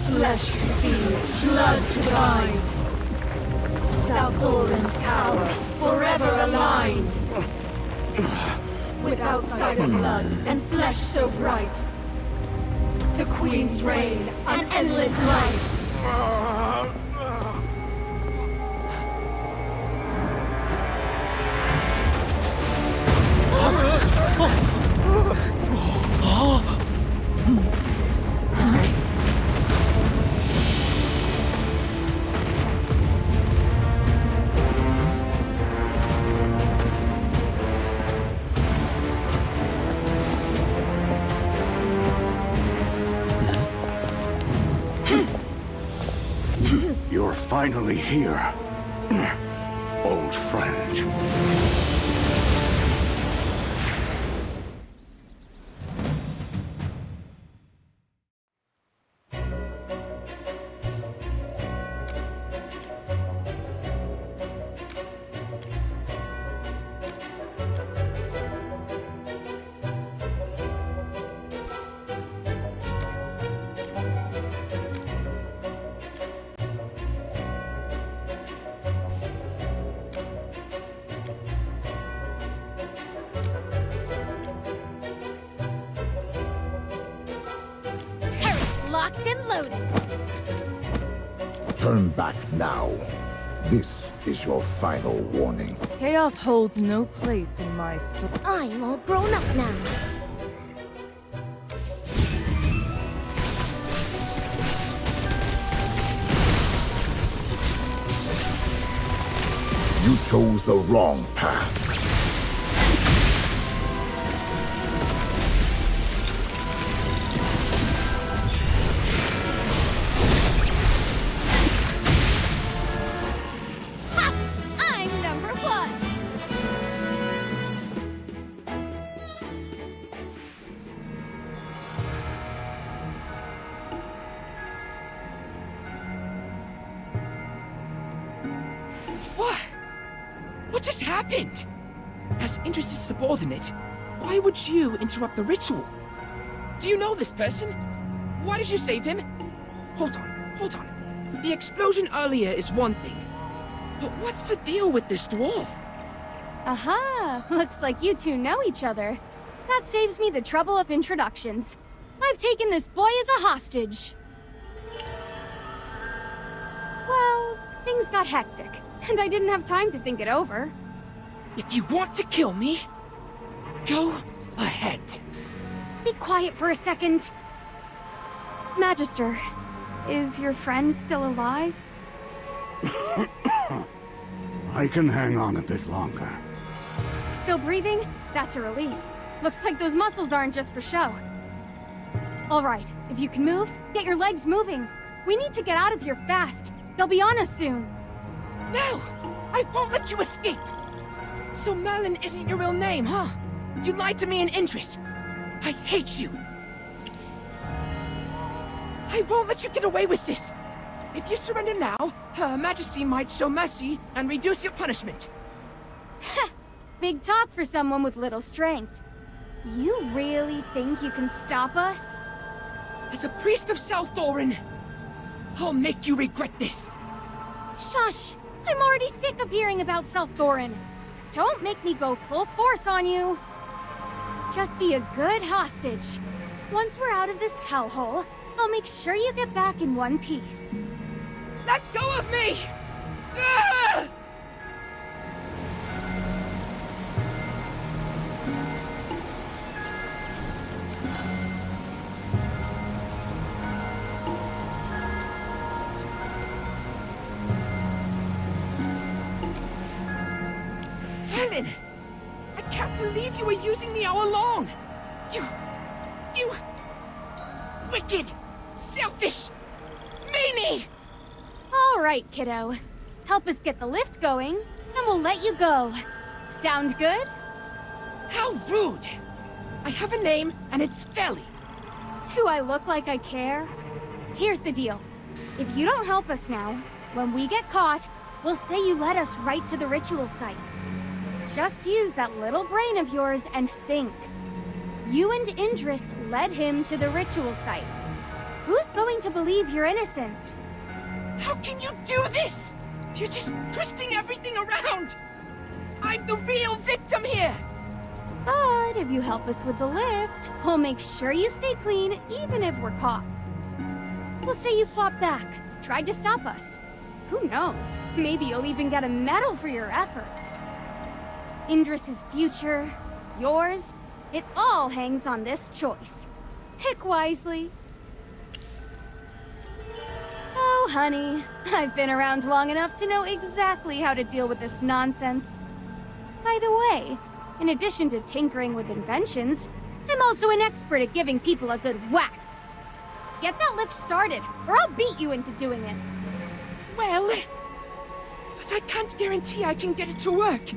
Flesh to feed, blood to bind. South Thorin's power, forever aligned. With outsider blood and flesh so bright. The Queen's reign, an endless light. You're finally here, old friend. Locked and loaded. Turn back now. This is your final warning. Chaos holds no place in my soul. I'm all grown up now. You chose the wrong path. What just happened? As Indris' subordinate, why would you interrupt the ritual? Do you know this person? Why did you save him? Hold on. The explosion earlier is one thing. But what's the deal with this dwarf? Aha! Looks like you two know each other. That saves me the trouble of introductions. I've taken this boy as a hostage. Well, things got hectic, and I didn't have time to think it over. If you want to kill me, go ahead. Be quiet for a second. Magister, is your friend still alive? I can hang on a bit longer. Still breathing? That's a relief. Looks like those muscles aren't just for show. All right, if you can move, get your legs moving. We need to get out of here fast. They'll be on us soon. No! I won't let you escape! So Merlin isn't your real name, huh? You lied to me in interest. I hate you. I won't let you get away with this. If you surrender now, Her Majesty might show mercy and reduce your punishment. Big talk for someone with little strength. You really think you can stop us? As a priest of South Thorin, I'll make you regret this. Shush! I'm already sick of hearing about South Thorin. Don't make me go full force on you. Just be a good hostage. Once we're out of this hellhole, I'll make sure you get back in one piece. Let go of me! Ah! Helen! I can't believe you were using me all along! You... wicked! Selfish! Meanie! All right, kiddo. Help us get the lift going, and we'll let you go. Sound good? How rude! I have a name, and it's Feli. Do I look like I care? Here's the deal. If you don't help us now, when we get caught, we'll say you led us right to the ritual site. Just use that little brain of yours and think. You and Indris led him to the ritual site. Who's going to believe you're innocent? How can you do this? You're just twisting everything around! I'm the real victim here! But if you help us with the lift, we'll make sure you stay clean even if we're caught. We'll say you fought back, tried to stop us. Who knows? Maybe you'll even get a medal for your efforts. Indris's future, yours, it all hangs on this choice. Pick wisely. Oh, honey, I've been around long enough to know exactly how to deal with this nonsense. By the way, in addition to tinkering with inventions, I'm also an expert at giving people a good whack. Get that lift started, or I'll beat you into doing it. Well, but I can't guarantee I can get it to work.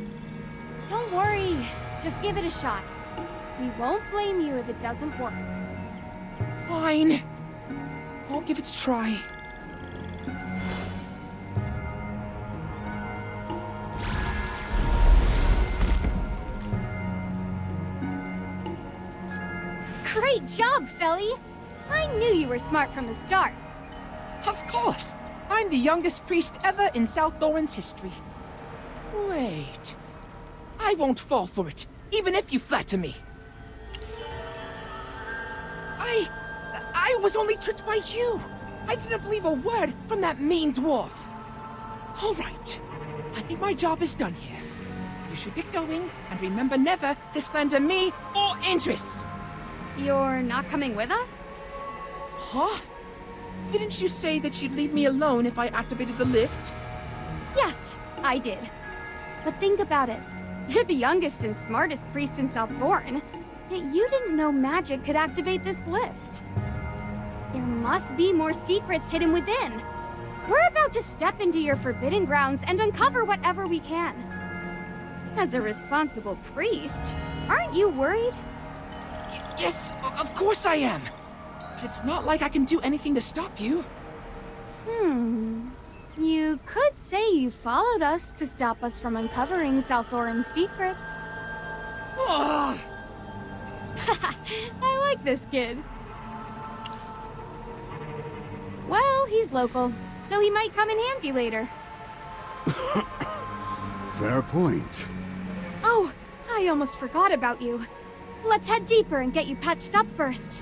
Don't worry, just give it a shot. We won't blame you if it doesn't work. Fine. I'll give it a try. Great job, Feli! I knew you were smart from the start. Of course! I'm the youngest priest ever in South Thorin's history. Wait... I won't fall for it, even if you flatter me. I was only tricked by you. I didn't believe a word from that mean dwarf. All right. I think my job is done here. You should get going, and remember never to slander me or Indris. You're not coming with us? Huh? Didn't you say that you'd leave me alone if I activated the lift? Yes, I did. But think about it. You're the youngest and smartest priest in South Thorin, yet you didn't know magic could activate this lift. There must be more secrets hidden within. We're about to step into your forbidden grounds and uncover whatever we can. As a responsible priest, aren't you worried? Yes, of course I am. But it's not like I can do anything to stop you. You could say you followed us to stop us from uncovering South Thorin's secrets. Oh. I like this kid. Well, he's local, so he might come in handy later. Fair point. Oh, I almost forgot about you. Let's head deeper and get you patched up first.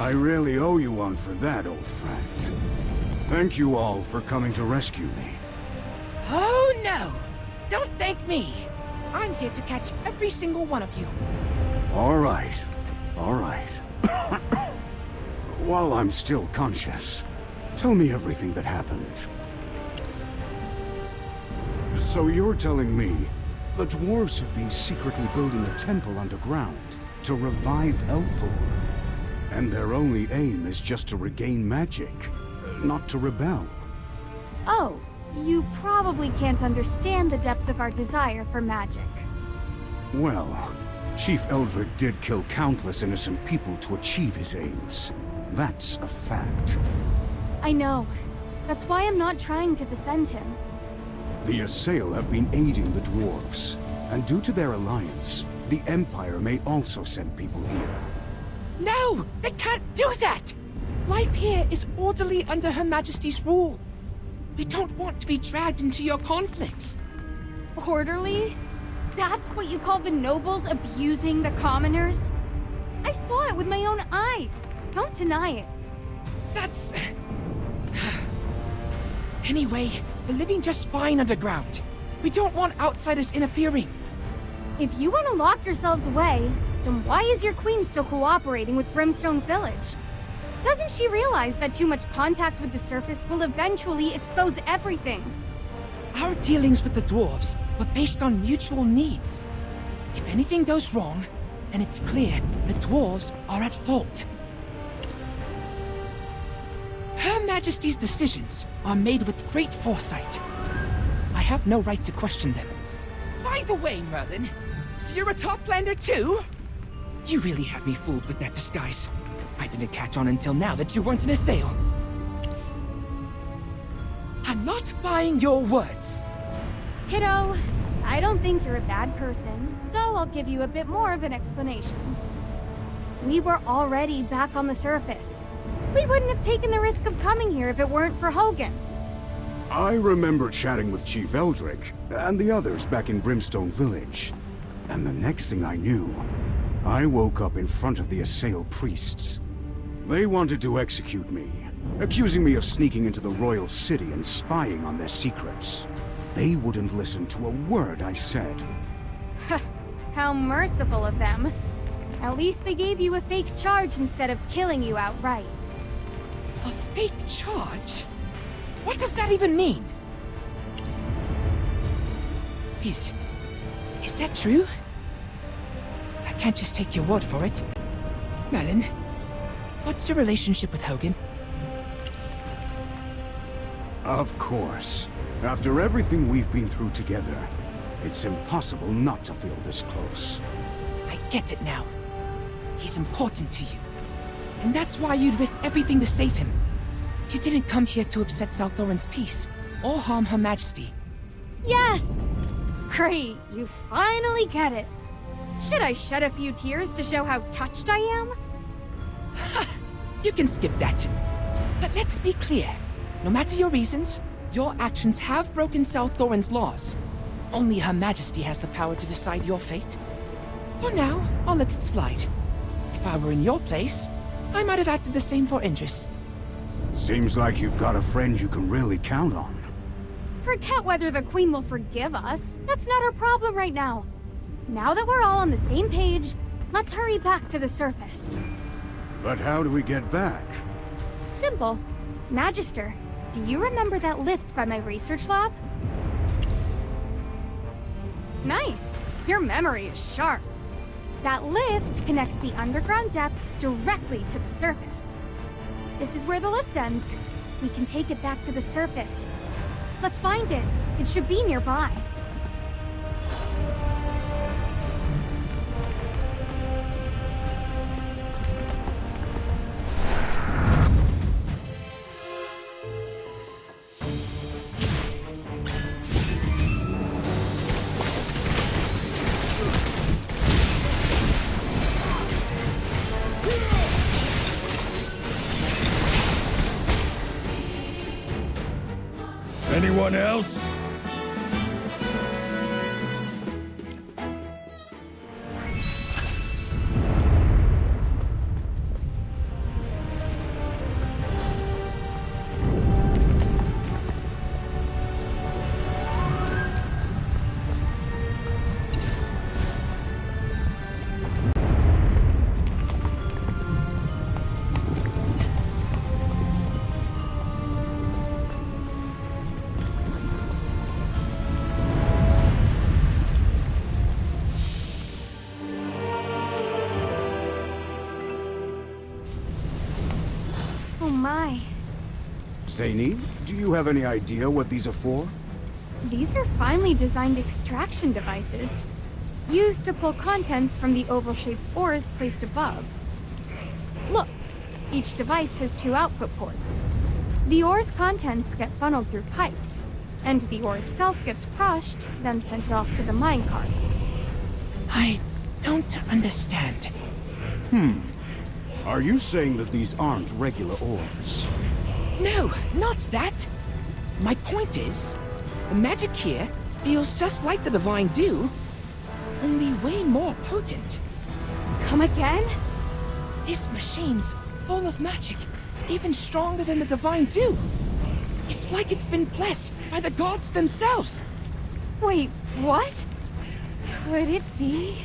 I really owe you one for that, old friend. Thank you all for coming to rescue me. Oh no! Don't thank me! I'm here to catch every single one of you. All right. All right. While I'm still conscious, tell me everything that happened. So you're telling me the dwarves have been secretly building a temple underground to revive Elthor, and their only aim is just to regain magic, not to rebel. Oh, you probably can't understand the depth of our desire for magic. Well, Chief Eldrick did kill countless innocent people to achieve his aims. That's a fact. I know. That's why I'm not trying to defend him. The Assail have been aiding the dwarves, and due to their alliance, the Empire may also send people here. No! They can't do that! Life here is orderly under Her Majesty's rule. We don't want to be dragged into your conflicts. Orderly? That's what you call the nobles abusing the commoners? I saw it with my own eyes. Don't deny it. That's... Anyway, we're living just fine underground. We don't want outsiders interfering. If you want to lock yourselves away, then why is your queen still cooperating with Brimstone Village? Doesn't she realize that too much contact with the surface will eventually expose everything? Our dealings with the dwarves were based on mutual needs. If anything goes wrong, then it's clear the dwarves are at fault. Her Majesty's decisions are made with great foresight. I have no right to question them. By the way, Merlin, so you're a Toplander too? You really had me fooled with that disguise. I didn't catch on until now that you weren't an Assail. I'm not buying your words. Kiddo, I don't think you're a bad person, so I'll give you a bit more of an explanation. We were already back on the surface. We wouldn't have taken the risk of coming here if it weren't for Hogan. I remember chatting with Chief Eldrick and the others back in Brimstone Village. And the next thing I knew, I woke up in front of the Assail priests. They wanted to execute me, accusing me of sneaking into the royal city and spying on their secrets. They wouldn't listen to a word I said. How merciful of them. At least they gave you a fake charge instead of killing you outright. A fake charge? What does that even mean? Is that true? I can't just take your word for it. Merlin, what's your relationship with Hogan? Of course. After everything we've been through together, it's impossible not to feel this close. I get it now. He's important to you. And that's why you'd risk everything to save him. You didn't come here to upset Southdoran's peace, or harm Her Majesty. Yes! Great, you finally get it. Should I shed a few tears to show how touched I am? You can skip that. But let's be clear. No matter your reasons, your actions have broken Southdoran's laws. Only Her Majesty has the power to decide your fate. For now, I'll let it slide. If I were in your place, I might have acted the same for Indris. Seems like you've got a friend you can really count on. Forget whether the Queen will forgive us. That's not our problem right now. Now that we're all on the same page, let's hurry back to the surface. But how do we get back? Simple. Magister, do you remember that lift by my research lab? Nice. Your memory is sharp. That lift connects the underground depths directly to the surface. This is where the lift ends. We can take it back to the surface. Let's find it. It should be nearby. Anyone else? Oh my. Zany, do you have any idea what these are for? These are finely designed extraction devices, used to pull contents from the oval-shaped ores placed above. Look, each device has 2 output ports. The ore's contents get funneled through pipes, and the ore itself gets crushed, then sent off to the mine carts. I don't understand. Are you saying that these aren't regular ores? No, not that. My point is, the magic here feels just like the Divine Dew, only way more potent. Come again? This machine's full of magic, even stronger than the Divine Dew. It's like it's been blessed by the gods themselves. Wait, what? Could it be?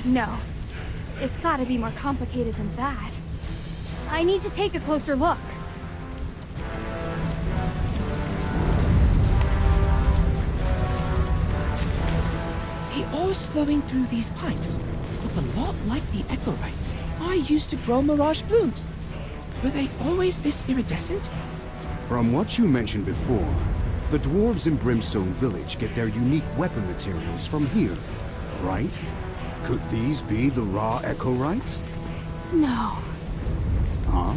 No. It's gotta be more complicated than that. I need to take a closer look. The ore's flowing through these pipes look a lot like the echorites I used to grow mirage blooms. Were they always this iridescent? From what you mentioned before, the dwarves in Brimstone Village get their unique weapon materials from here, right? Could these be the raw echorites? No. Huh?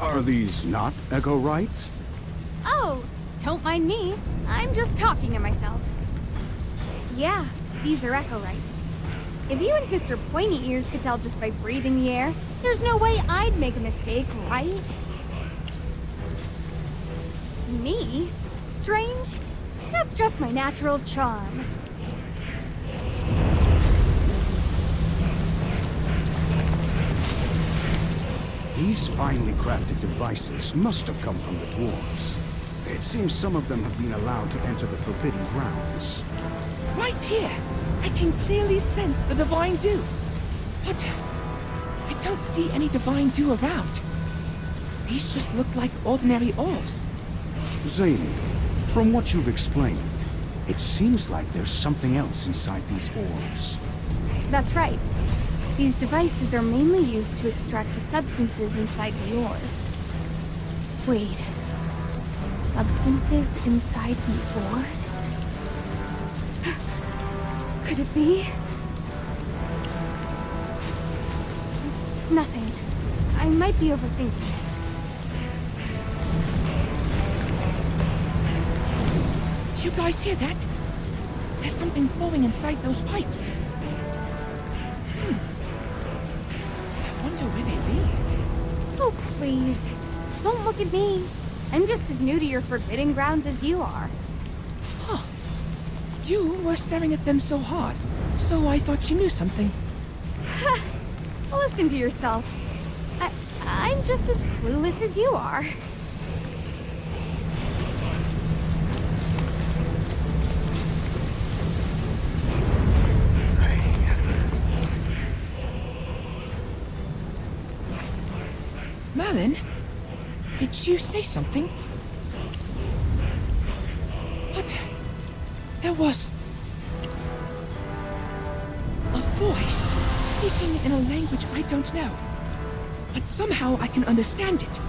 Are these not echorites? Oh, don't mind me. I'm just talking to myself. Yeah, these are echorites. If you and Mr. Pointy Ears could tell just by breathing the air, there's no way I'd make a mistake, right? Me? Strange? That's just my natural charm. These finely crafted devices must have come from the dwarves. It seems some of them have been allowed to enter the Forbidden Grounds. Right here! I can clearly sense the Divine Dew. But I don't see any Divine Dew around. These just look like ordinary ores. Zany, from what you've explained, it seems like there's something else inside these ores. That's right. These devices are mainly used to extract the substances inside the ores. Wait. Substances inside the ores? Could it be? Nothing. I might be overthinking. You guys hear that? There's something flowing inside those pipes. I wonder where they lead. Oh, please. Don't look at me. I'm just as new to your forbidden grounds as you are. Huh. You were staring at them so hard, so I thought you knew something. Listen to yourself. I'm just as clueless as you are. Merlin, did you say something? What? There was a voice speaking in a language I don't know, but somehow I can understand it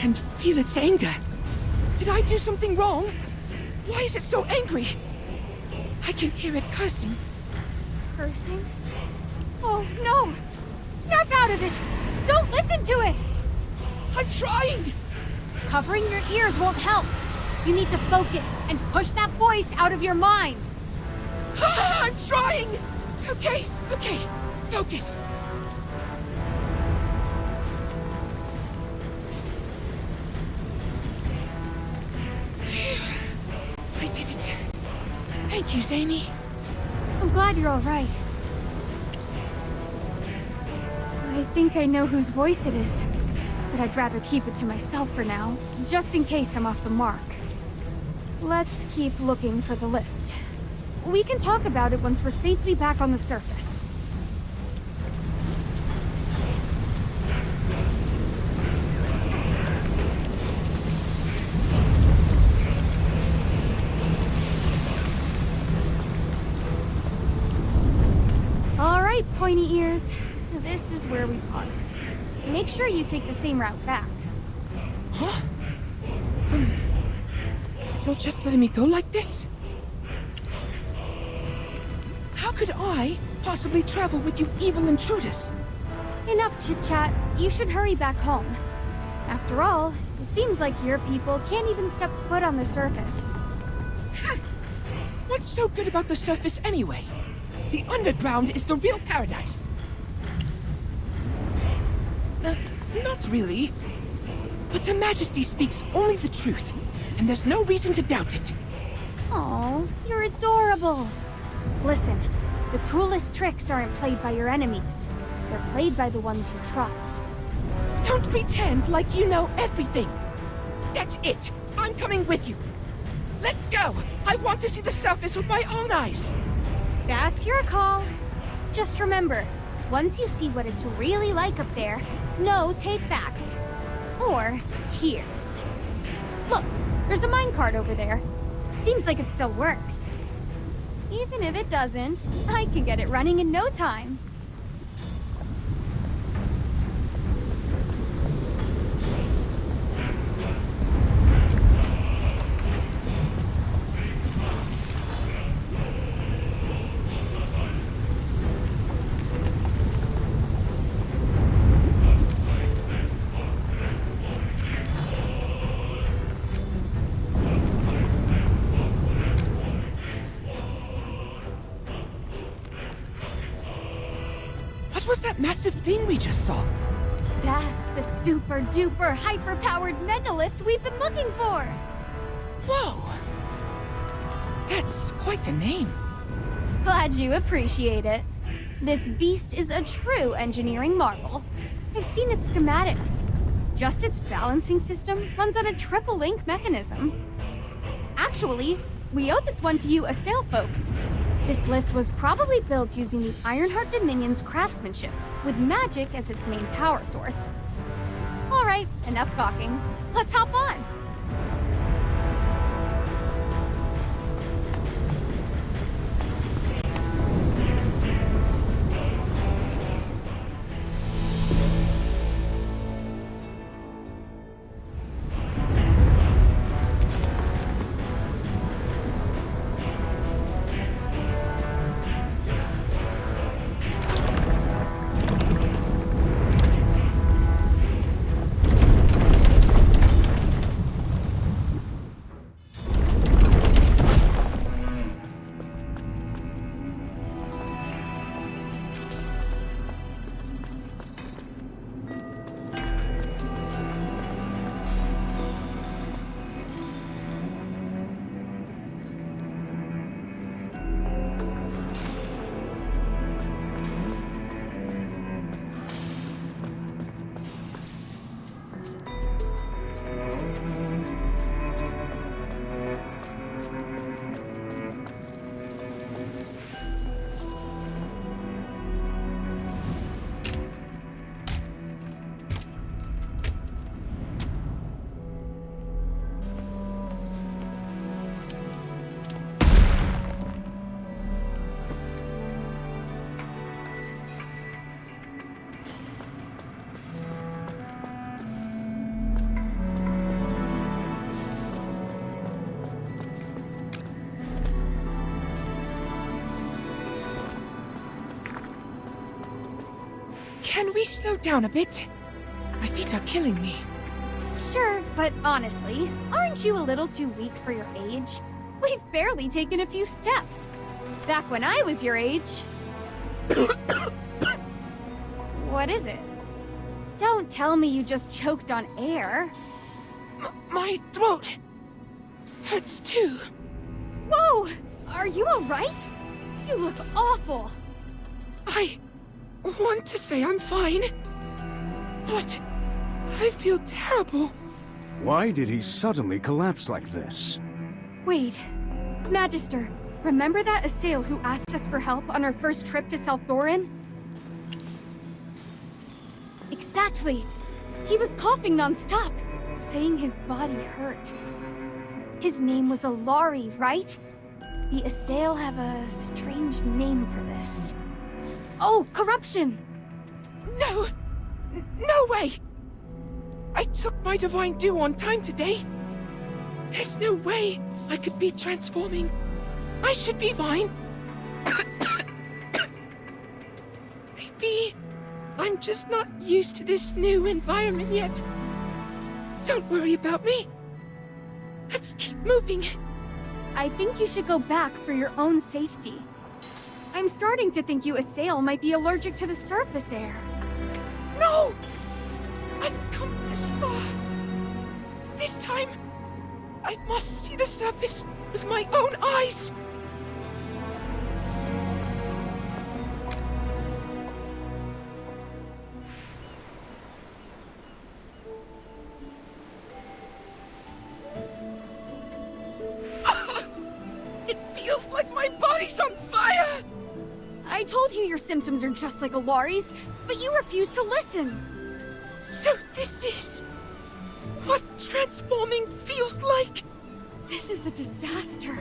and feel its anger. Did I do something wrong? Why is it so angry? I can hear it cursing. Cursing? Oh, no! Snap out of it! Don't listen to it! I'm trying! Covering your ears won't help. You need to focus and push that voice out of your mind. I'm trying! Okay, focus. I did it. Thank you, Zany. I'm glad you're all right. I think I know whose voice it is, but I'd rather keep it to myself for now, just in case I'm off the mark. Let's keep looking for the lift. We can talk about it once we're safely back on the surface. All right, pointy ears. This is where where we parked. Make sure you take the same route back. Huh? You're just letting me go like this? How could I possibly travel with you evil intruders? Enough chit-chat. You should hurry back home. After all, it seems like your people can't even step foot on the surface. What's so good about the surface anyway? The underground is the real paradise. Not really. But Her Majesty speaks only the truth, and there's no reason to doubt it. Oh, you're adorable. Listen, the cruelest tricks aren't played by your enemies. They're played by the ones you trust. Don't pretend like you know everything. That's it. I'm coming with you. Let's go. I want to see the surface with my own eyes. That's your call. Just remember, once you see what it's really like up there, no take-backs. Or tears. Look, there's a minecart over there. Seems like it still works. Even if it doesn't, I can get it running in no time. What was that massive thing we just saw? That's the super-duper hyper-powered megalift we've been looking for! Whoa! That's quite a name. Glad you appreciate it. This beast is a true engineering marvel. I've seen its schematics. Just its balancing system runs on a triple-link mechanism. Actually, we owe this one to you Assail folks. This lift was probably built using the Ironheart Dominion's craftsmanship, with magic as its main power source. Alright, enough gawking. Let's hop on! Can we slow down a bit? My feet are killing me. Sure, but honestly, aren't you a little too weak for your age? We've barely taken a few steps. Back when I was your age... What is it? Don't tell me you just choked on air. My throat hurts too. Whoa! Are you alright? You look awful. I want to say I'm fine, but I feel terrible. Why did he suddenly collapse like this? Wait, Magister, remember that Assail who asked us for help on our first trip to South Thorin? Exactly. He was coughing non-stop, saying his body hurt. His name was Alari, right? The Assail have a strange name for this. Oh, corruption! No! No way! I took my divine dew on time today. There's no way I could be transforming. I should be fine. Maybe I'm just not used to this new environment yet. Don't worry about me. Let's keep moving. I think you should go back for your own safety. I'm starting to think you Assail might be allergic to the surface air. No! I've come this far. This time, I must see the surface with my own eyes. It feels like my body's on fire! I told you your symptoms are just like Alari's, but you refused to listen. So this is what transforming feels like? This is a disaster.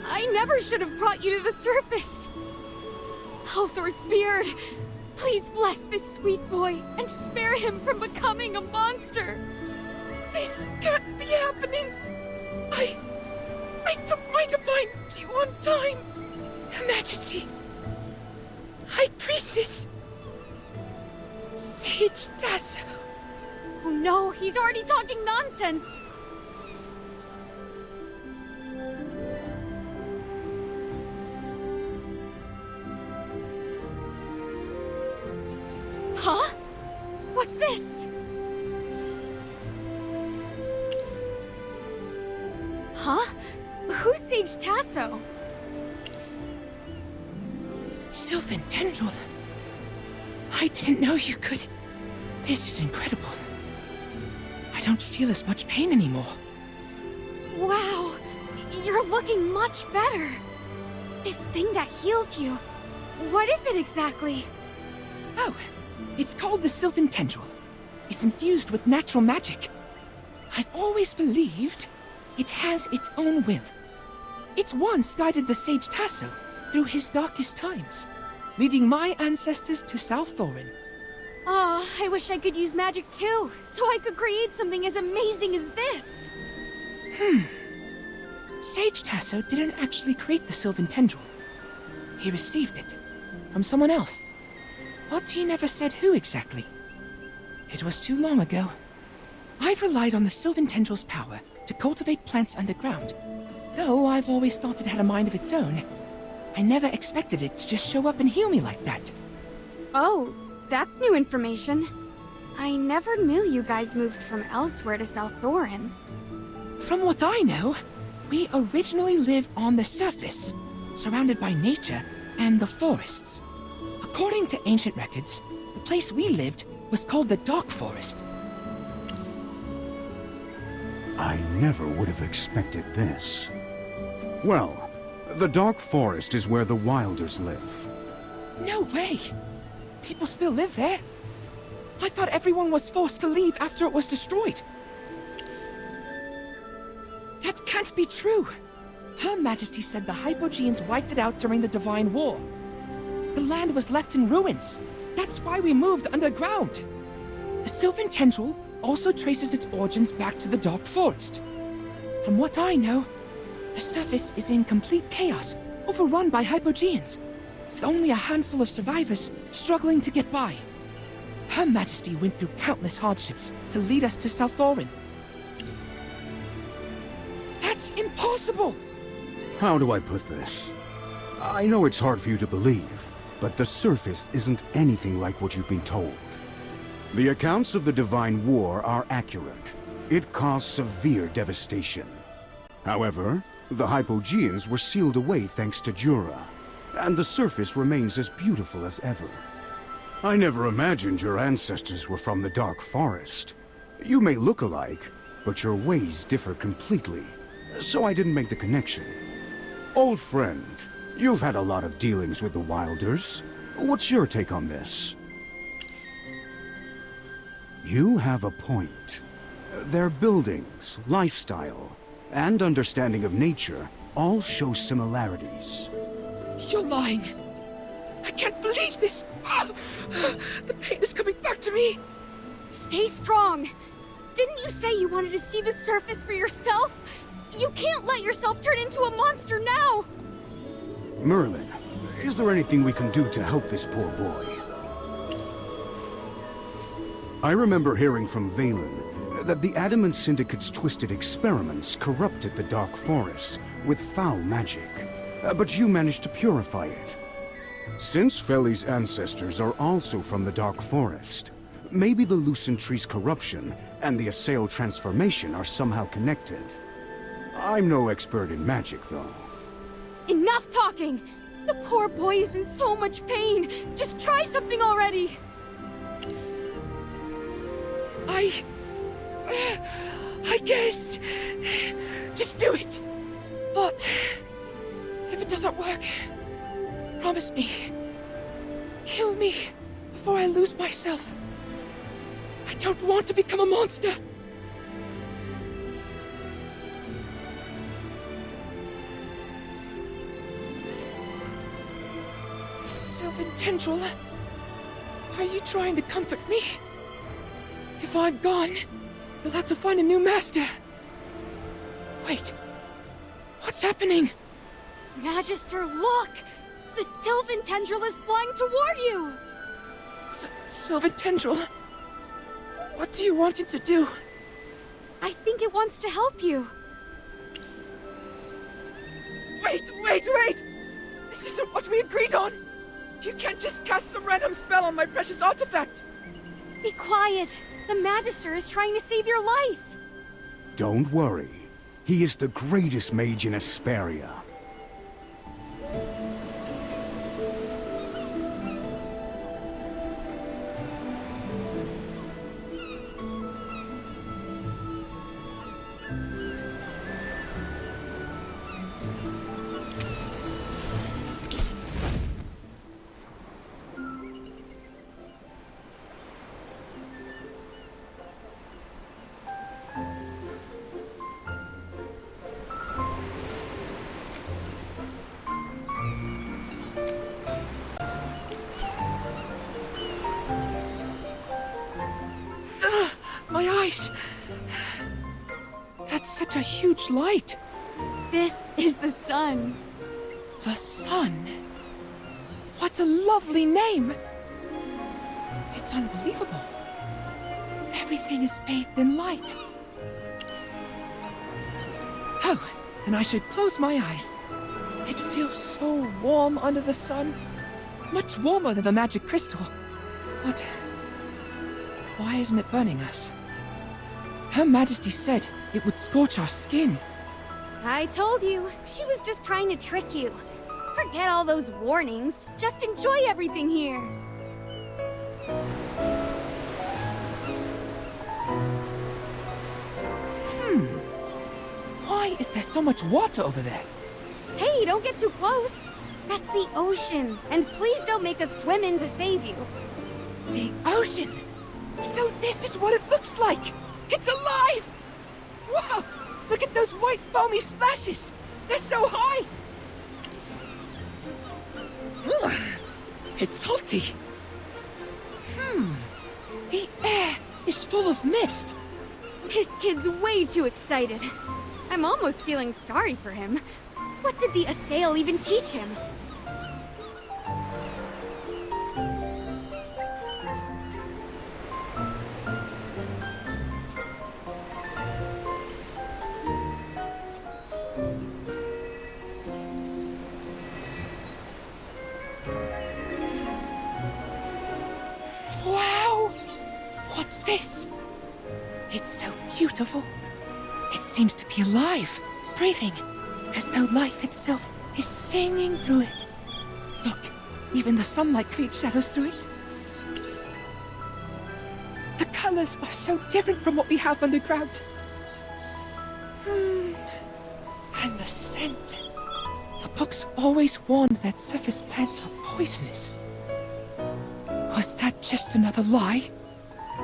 I never should have brought you to the surface. Halthor's beard, please bless this sweet boy and spare him from becoming a monster. This can't be happening. I took my divine dew on time. Her Majesty. High Priestess. Sage Tasso. Oh no, he's already talking nonsense. Huh? What's this? Huh? Who's Sage Tasso? Sylvan Tendril. I didn't know you could. This is incredible. I don't feel as much pain anymore. Wow, you're looking much better. This thing that healed you, what is it exactly? Oh, it's called the Sylvan Tendril. It's infused with natural magic. I've always believed it has its own will. It once guided the Sage Tasso through his darkest times, leading my ancestors to South Thorin. Oh, I wish I could use magic too, so I could create something as amazing as this. Sage Tasso didn't actually create the Sylvan Tendril. He received it from someone else. But he never said who exactly. It was too long ago. I've relied on the Sylvan Tendril's power to cultivate plants underground. Though I've always thought it had a mind of its own, I never expected it to just show up and heal me like that. Oh, that's new information. I never knew you guys moved from elsewhere to South Thorin. From what I know, we originally lived on the surface, surrounded by nature and the forests. According to ancient records, the place we lived was called the Dark Forest. I never would have expected this. Well, the Dark Forest is where the Wilders live. No way! People still live there. I thought everyone was forced to leave after it was destroyed. That can't be true. Her Majesty said the Hypogeans wiped it out during the Divine War. The land was left in ruins. That's why we moved underground. The Sylvan Tendril also traces its origins back to the Dark Forest. From what I know, the surface is in complete chaos, overrun by Hypogeans, with only a handful of survivors struggling to get by. Her Majesty went through countless hardships to lead us to South Thorin. That's impossible! How do I put this? I know it's hard for you to believe, but the surface isn't anything like what you've been told. The accounts of the Divine War are accurate. It caused severe devastation. However, the Hypogeans were sealed away thanks to Jura, and the surface remains as beautiful as ever. I never imagined your ancestors were from the Dark Forest. You may look alike, but your ways differ completely, so I didn't make the connection. Old friend, you've had a lot of dealings with the Wilders. What's your take on this? You have a point. Their buildings, lifestyle, and understanding of nature all show similarities. You're lying. I can't believe this! The pain is coming back to me! Stay strong! Didn't you say you wanted to see the surface for yourself? You can't let yourself turn into a monster now! Merlin, is there anything we can do to help this poor boy? I remember hearing from Valen that the Adamant Syndicate's twisted experiments corrupted the Dark Forest with foul magic, but you managed to purify it. Since Feli's ancestors are also from the Dark Forest, maybe the Lucent Tree's corruption and the Assail transformation are somehow connected. I'm no expert in magic, though. Enough talking! The poor boy is in so much pain! Just try something already! I guess... Just do it! But... if it doesn't work... promise me... kill me before I lose myself. I don't want to become a monster! Sylvan Tendril... are you trying to comfort me? If I'm gone, you'll have to find a new master. Wait. What's happening? Magister, look! The Sylvan Tendril is flying toward you! Sylvan Tendril? What do you want him to do? I think it wants to help you. Wait! This isn't what we agreed on! You can't just cast some random spell on my precious artifact! Be quiet! The Magister is trying to save your life! Don't worry. He is the greatest mage in Asperia. My eyes! That's such a huge light! This is the sun. The sun? What a lovely name! It's unbelievable. Everything is bathed in light. Oh, then I should close my eyes. It feels so warm under the sun. Much warmer than the magic crystal. But why isn't it burning us? Her Majesty said it would scorch our skin. I told you, she was just trying to trick you. Forget all those warnings. Just enjoy everything here. Why is there so much water over there? Hey, don't get too close. That's the ocean. And please don't make us swim in to save you. The ocean? So this is what it looks like! It's alive! Wow! Look at those white foamy splashes! They're so high! Ugh, it's salty. The air is full of mist. This kid's way too excited. I'm almost feeling sorry for him. What did the Assail even teach him? Wow! What's this? It's so beautiful. It seems to be alive, breathing, as though life itself is singing through it. Look, even the sunlight creates shadows through it. The colors are so different from what we have underground. And the scent. The books always warned that surface plants are poisonous. Was that just another lie?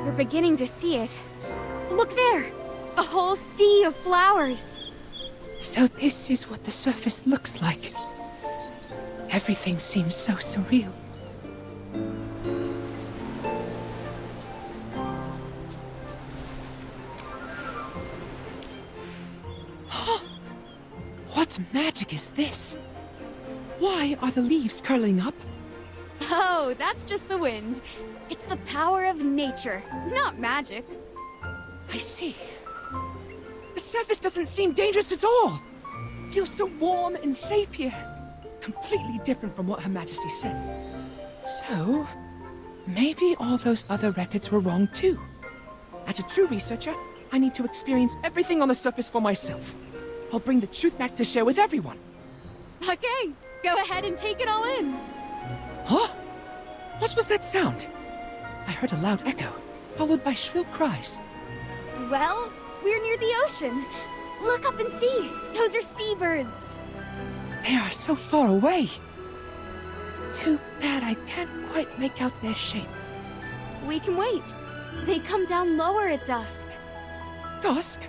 We're beginning to see it. Look there! A whole sea of flowers. So this is what the surface looks like. Everything seems so surreal. What magic is this? Why are the leaves curling up? Oh, that's just the wind. It's the power of nature, not magic. I see. The surface doesn't seem dangerous at all. Feels so warm and safe here. Completely different from what Her Majesty said. So, maybe all those other records were wrong too. As a true researcher, I need to experience everything on the surface for myself. I'll bring the truth back to share with everyone. Okay, go ahead and take it all in. Huh? What was that sound? I heard a loud echo, followed by shrill cries. Well, we're near the ocean. Look up and see. Those are seabirds. They are so far away. Too bad I can't quite make out their shape. We can wait. They come down lower at dusk. Dusk?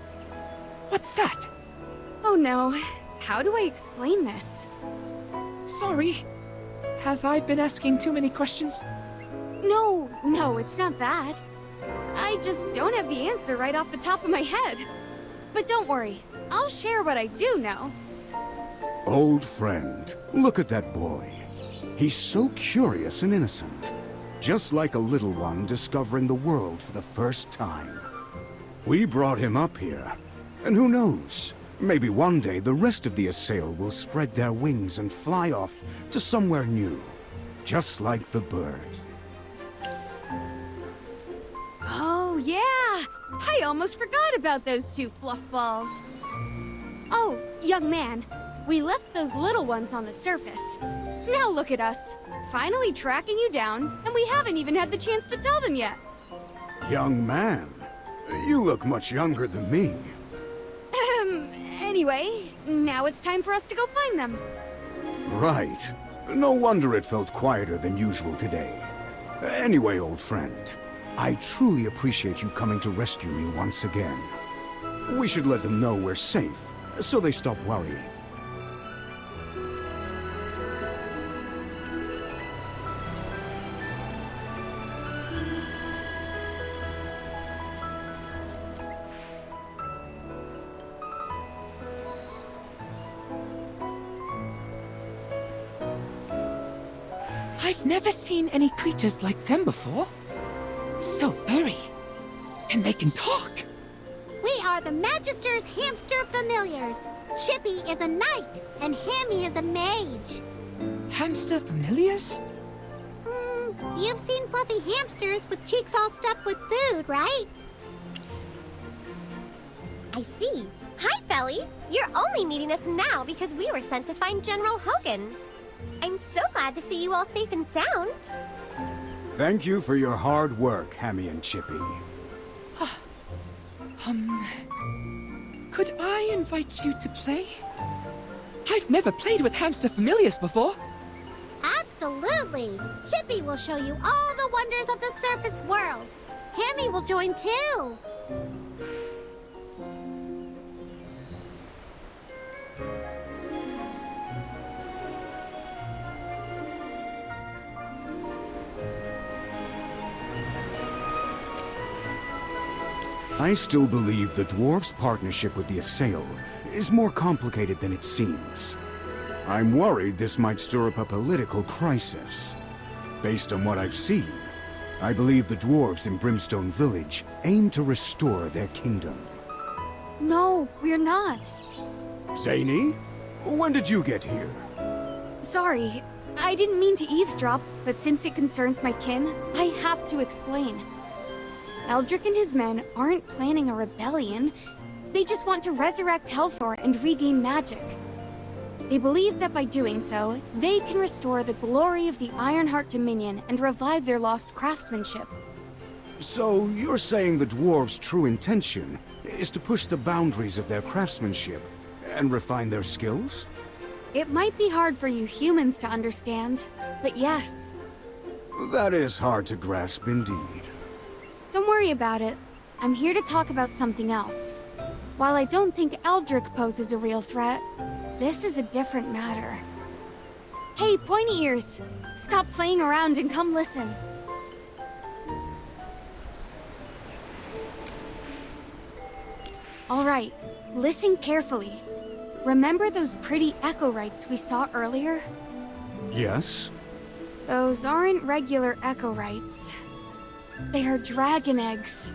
What's that? Oh no. How do I explain this? Sorry. Have I been asking too many questions? No, it's not that. I just don't have the answer right off the top of my head. But don't worry, I'll share what I do know. Old friend, look at that boy. He's so curious and innocent. Just like a little one discovering the world for the first time. We brought him up here. And who knows? Maybe one day the rest of the Assail will spread their wings and fly off to somewhere new. Just like the birds. Oh yeah! I almost forgot about those two fluff balls. Oh, young man. We left those little ones on the surface. Now look at us. Finally tracking you down, and we haven't even had the chance to tell them yet. Young man, you look much younger than me. Anyway, now it's time for us to go find them. Right. No wonder it felt quieter than usual today. Anyway, old friend, I truly appreciate you coming to rescue me once again. We should let them know we're safe, so they stop worrying. I've never seen any creatures like them before. So furry. And they can talk. We are the Magister's hamster familiars. Chippy is a knight, and Hammy is a mage. Hamster familiars? You've seen fluffy hamsters with cheeks all stuffed with food, right? I see. Hi, Felly. You're only meeting us now because we were sent to find General Hogan. I'm so glad to see you all safe and sound. Thank you for your hard work, Hammy and Chippy. Could I invite you to play? I've never played with hamster familiars before. Absolutely. Chippy will show you all the wonders of the surface world. Hammy will join too. I still believe the dwarves' partnership with the Assail is more complicated than it seems. I'm worried this might stir up a political crisis. Based on what I've seen, I believe the dwarves in Brimstone Village aim to restore their kingdom. No, we're not. Zany? When did you get here? Sorry, I didn't mean to eavesdrop, but since it concerns my kin, I have to explain. Eldrick and his men aren't planning a rebellion. They just want to resurrect Helthor and regain magic. They believe that by doing so, they can restore the glory of the Ironheart Dominion and revive their lost craftsmanship. So, you're saying the dwarves' true intention is to push the boundaries of their craftsmanship and refine their skills? It might be hard for you humans to understand, but yes. That is hard to grasp indeed. Don't worry about it. I'm here to talk about something else. While I don't think Eldrick poses a real threat, this is a different matter. Hey, Pointy Ears! Stop playing around and come listen. Alright, listen carefully. Remember those pretty Echorites we saw earlier? Yes? Those aren't regular Echorites. They are dragon eggs.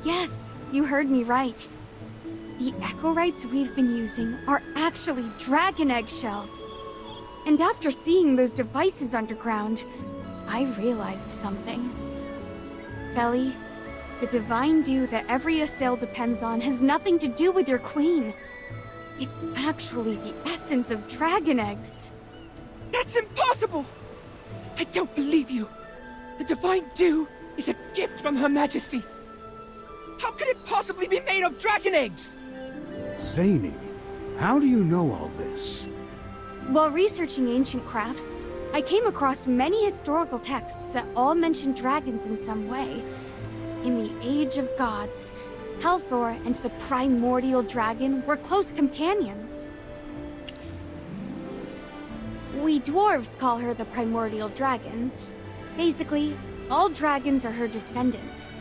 Yes, you heard me right. The Echorites we've been using are actually dragon egg shells. And after seeing those devices underground, I realized something. Feli, the divine dew that every Assail depends on has nothing to do with your queen. It's actually the essence of dragon eggs. That's impossible! I don't believe you. The divine dew is a gift from Her Majesty. How could it possibly be made of dragon eggs? Zany, how do you know all this? While researching ancient crafts, I came across many historical texts that all mention dragons in some way. In the Age of Gods, Helthor and the primordial dragon were close companions. We dwarves call her the primordial dragon. Basically, all dragons are her descendants.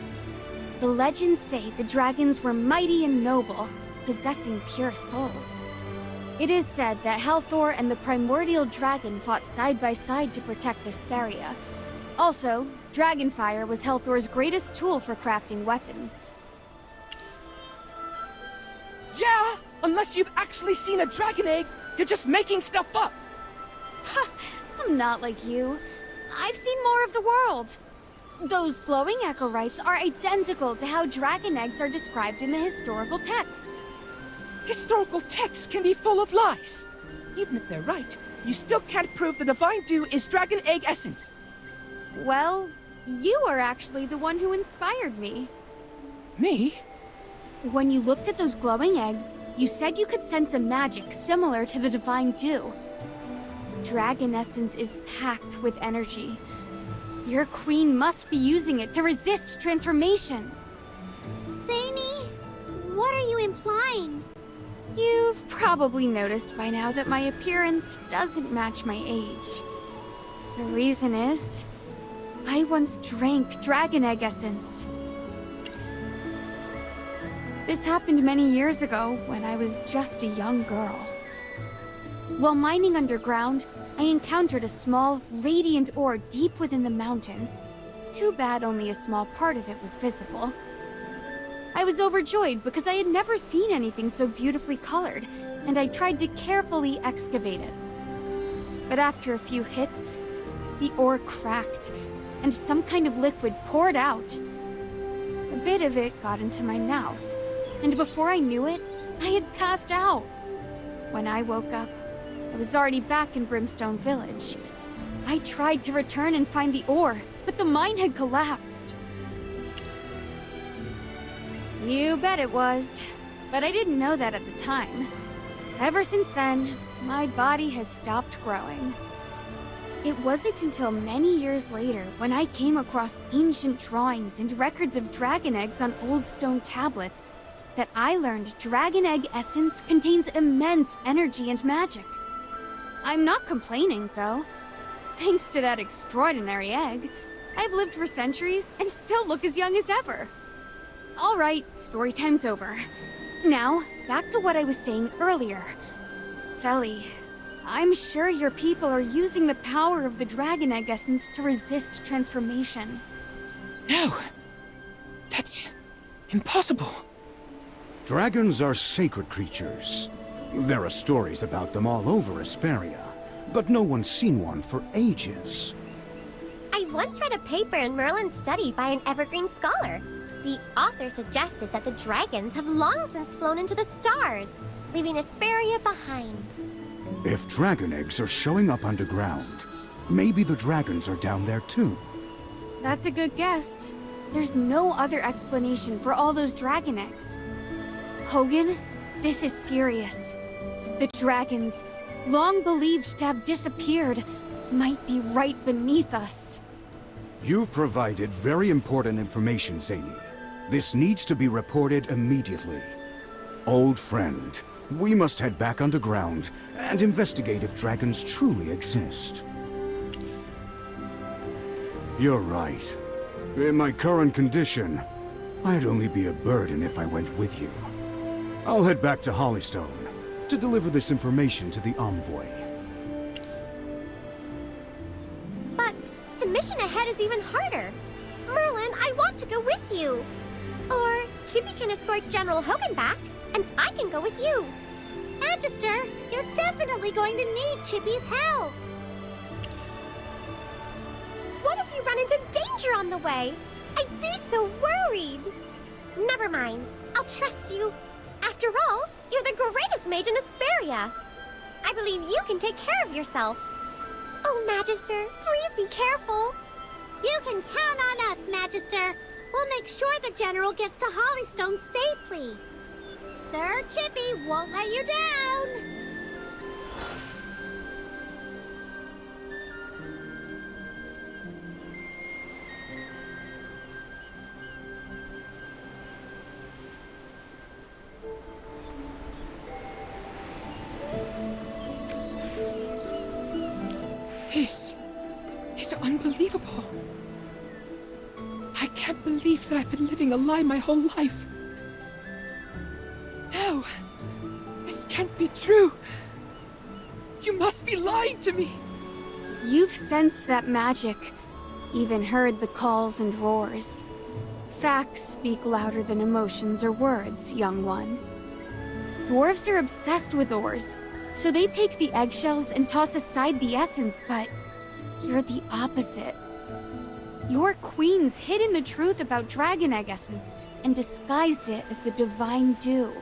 The legends say the dragons were mighty and noble, possessing pure souls. It is said that Helthor and the primordial dragon fought side by side to protect Asperia. Also, Dragonfire was Helthor's greatest tool for crafting weapons. Yeah, unless you've actually seen a dragon egg, you're just making stuff up. Ha! I'm not like you. I've seen more of the world. Those glowing Echorites are identical to how dragon eggs are described in the historical texts. Historical texts can be full of lies. Even if they're right, you still can't prove the divine dew is dragon egg essence. Well, you are actually the one who inspired me. Me? When you looked at those glowing eggs, you said you could sense a magic similar to the divine dew. Dragon essence is packed with energy. Your queen must be using it to resist transformation. Zany, what are you implying? You've probably noticed by now that my appearance doesn't match my age. The reason is, I once drank dragon egg essence. This happened many years ago when I was just a young girl. While mining underground, I encountered a small, radiant ore deep within the mountain. Too bad only a small part of it was visible. I was overjoyed because I had never seen anything so beautifully colored, and I tried to carefully excavate it. But after a few hits, the ore cracked, and some kind of liquid poured out. A bit of it got into my mouth, and before I knew it, I had passed out. When I woke up, I was already back in Brimstone Village. I tried to return and find the ore, but the mine had collapsed. You bet it was. But I didn't know that at the time. Ever since then, my body has stopped growing. It wasn't until many years later when I came across ancient drawings and records of dragon eggs on old stone tablets that I learned dragon egg essence contains immense energy and magic. I'm not complaining, though. Thanks to that extraordinary egg, I've lived for centuries and still look as young as ever. All right, story time's over. Now, back to what I was saying earlier. Feli, I'm sure your people are using the power of the dragon egg essence to resist transformation. No, that's impossible. Dragons are sacred creatures. There are stories about them all over Asperia, but no one's seen one for ages. I once read a paper in Merlin's study by an evergreen scholar. The author suggested that the dragons have long since flown into the stars, leaving Asperia behind. If dragon eggs are showing up underground, maybe the dragons are down there too. That's a good guess. There's no other explanation for all those dragon eggs. Hogan, this is serious. The dragons, long believed to have disappeared, might be right beneath us. You've provided very important information, Zany. This needs to be reported immediately. Old friend, We must head back underground and investigate if dragons truly exist. You're right. In my current condition, I'd only be a burden if I went with you. I'll head back to Hollystone to deliver this information to the envoy. But the mission ahead is even harder. Merlin, I want to go with you. Or Chippy can escort General Hogan back, and I can go with you. Magister, you're definitely going to need Chippy's help. What if you run into danger on the way? I'd be so worried. Never mind. I'll trust you. After all, you're the greatest mage in Asperia. I believe you can take care of yourself. Oh, Magister, please be careful. You can count on us, Magister. We'll make sure the General gets to Hollystone safely. Sir Chippy won't let you down. This is unbelievable. I can't believe that I've been living a lie my whole life. No, this can't be true. You must be lying to me. You've sensed that magic, even heard the calls and roars. Facts speak louder than emotions or words, young one. Dwarves are obsessed with ores, so they take the eggshells and toss aside the essence, but you're the opposite. Your queen's hidden the truth about dragon egg essence and disguised it as the divine dew.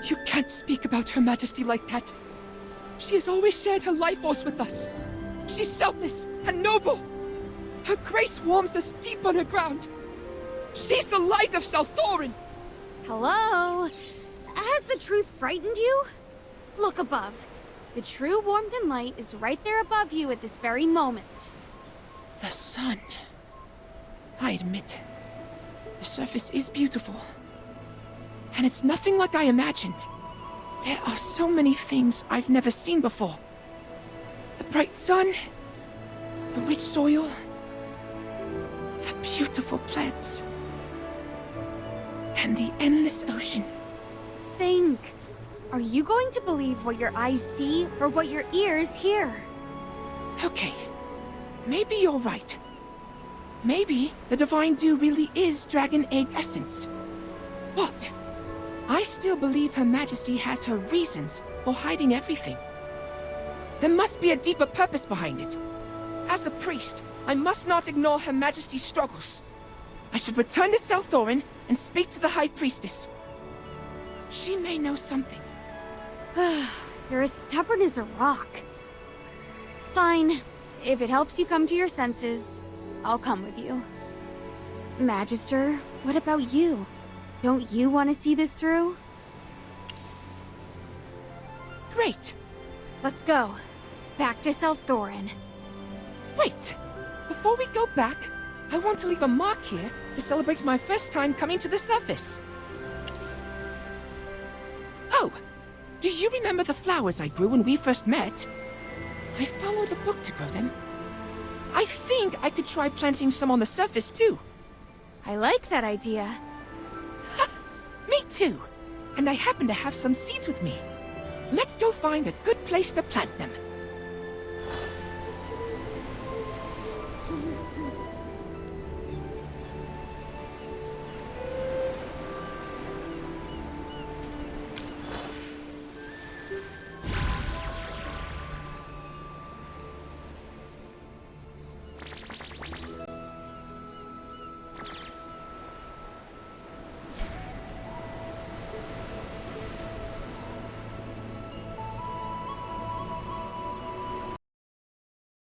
You can't speak about Her Majesty like that. She has always shared her life force with us. She's selfless and noble. Her grace warms us deep underground. She's the light of South Thorin. Hello? Has the truth frightened you? Look above. The true warmth and light is right there above you at this very moment. The sun. I admit, the surface is beautiful. And it's nothing like I imagined. There are so many things I've never seen before. The bright sun, the rich soil, the beautiful plants, and the endless ocean. Think. Are you going to believe what your eyes see or what your ears hear? Okay, maybe you're right. Maybe the Divine Dew really is Dragon Egg Essence. But I still believe Her Majesty has her reasons for hiding everything. There must be a deeper purpose behind it. As a priest, I must not ignore Her Majesty's struggles. I should return to South Thorin and speak to the High Priestess. She may know something. You're as stubborn as a rock. Fine. If it helps you come to your senses, I'll come with you. Magister, what about you? Don't you want to see this through? Great. Let's go. Back to South Thorin. Wait! Before we go back, I want to leave a mark here to celebrate my first time coming to the surface. Oh! Do you remember the flowers I grew when we first met? I followed a book to grow them. I think I could try planting some on the surface, too. I like that idea. Ha! Me too! And I happen to have some seeds with me. Let's go find a good place to plant them.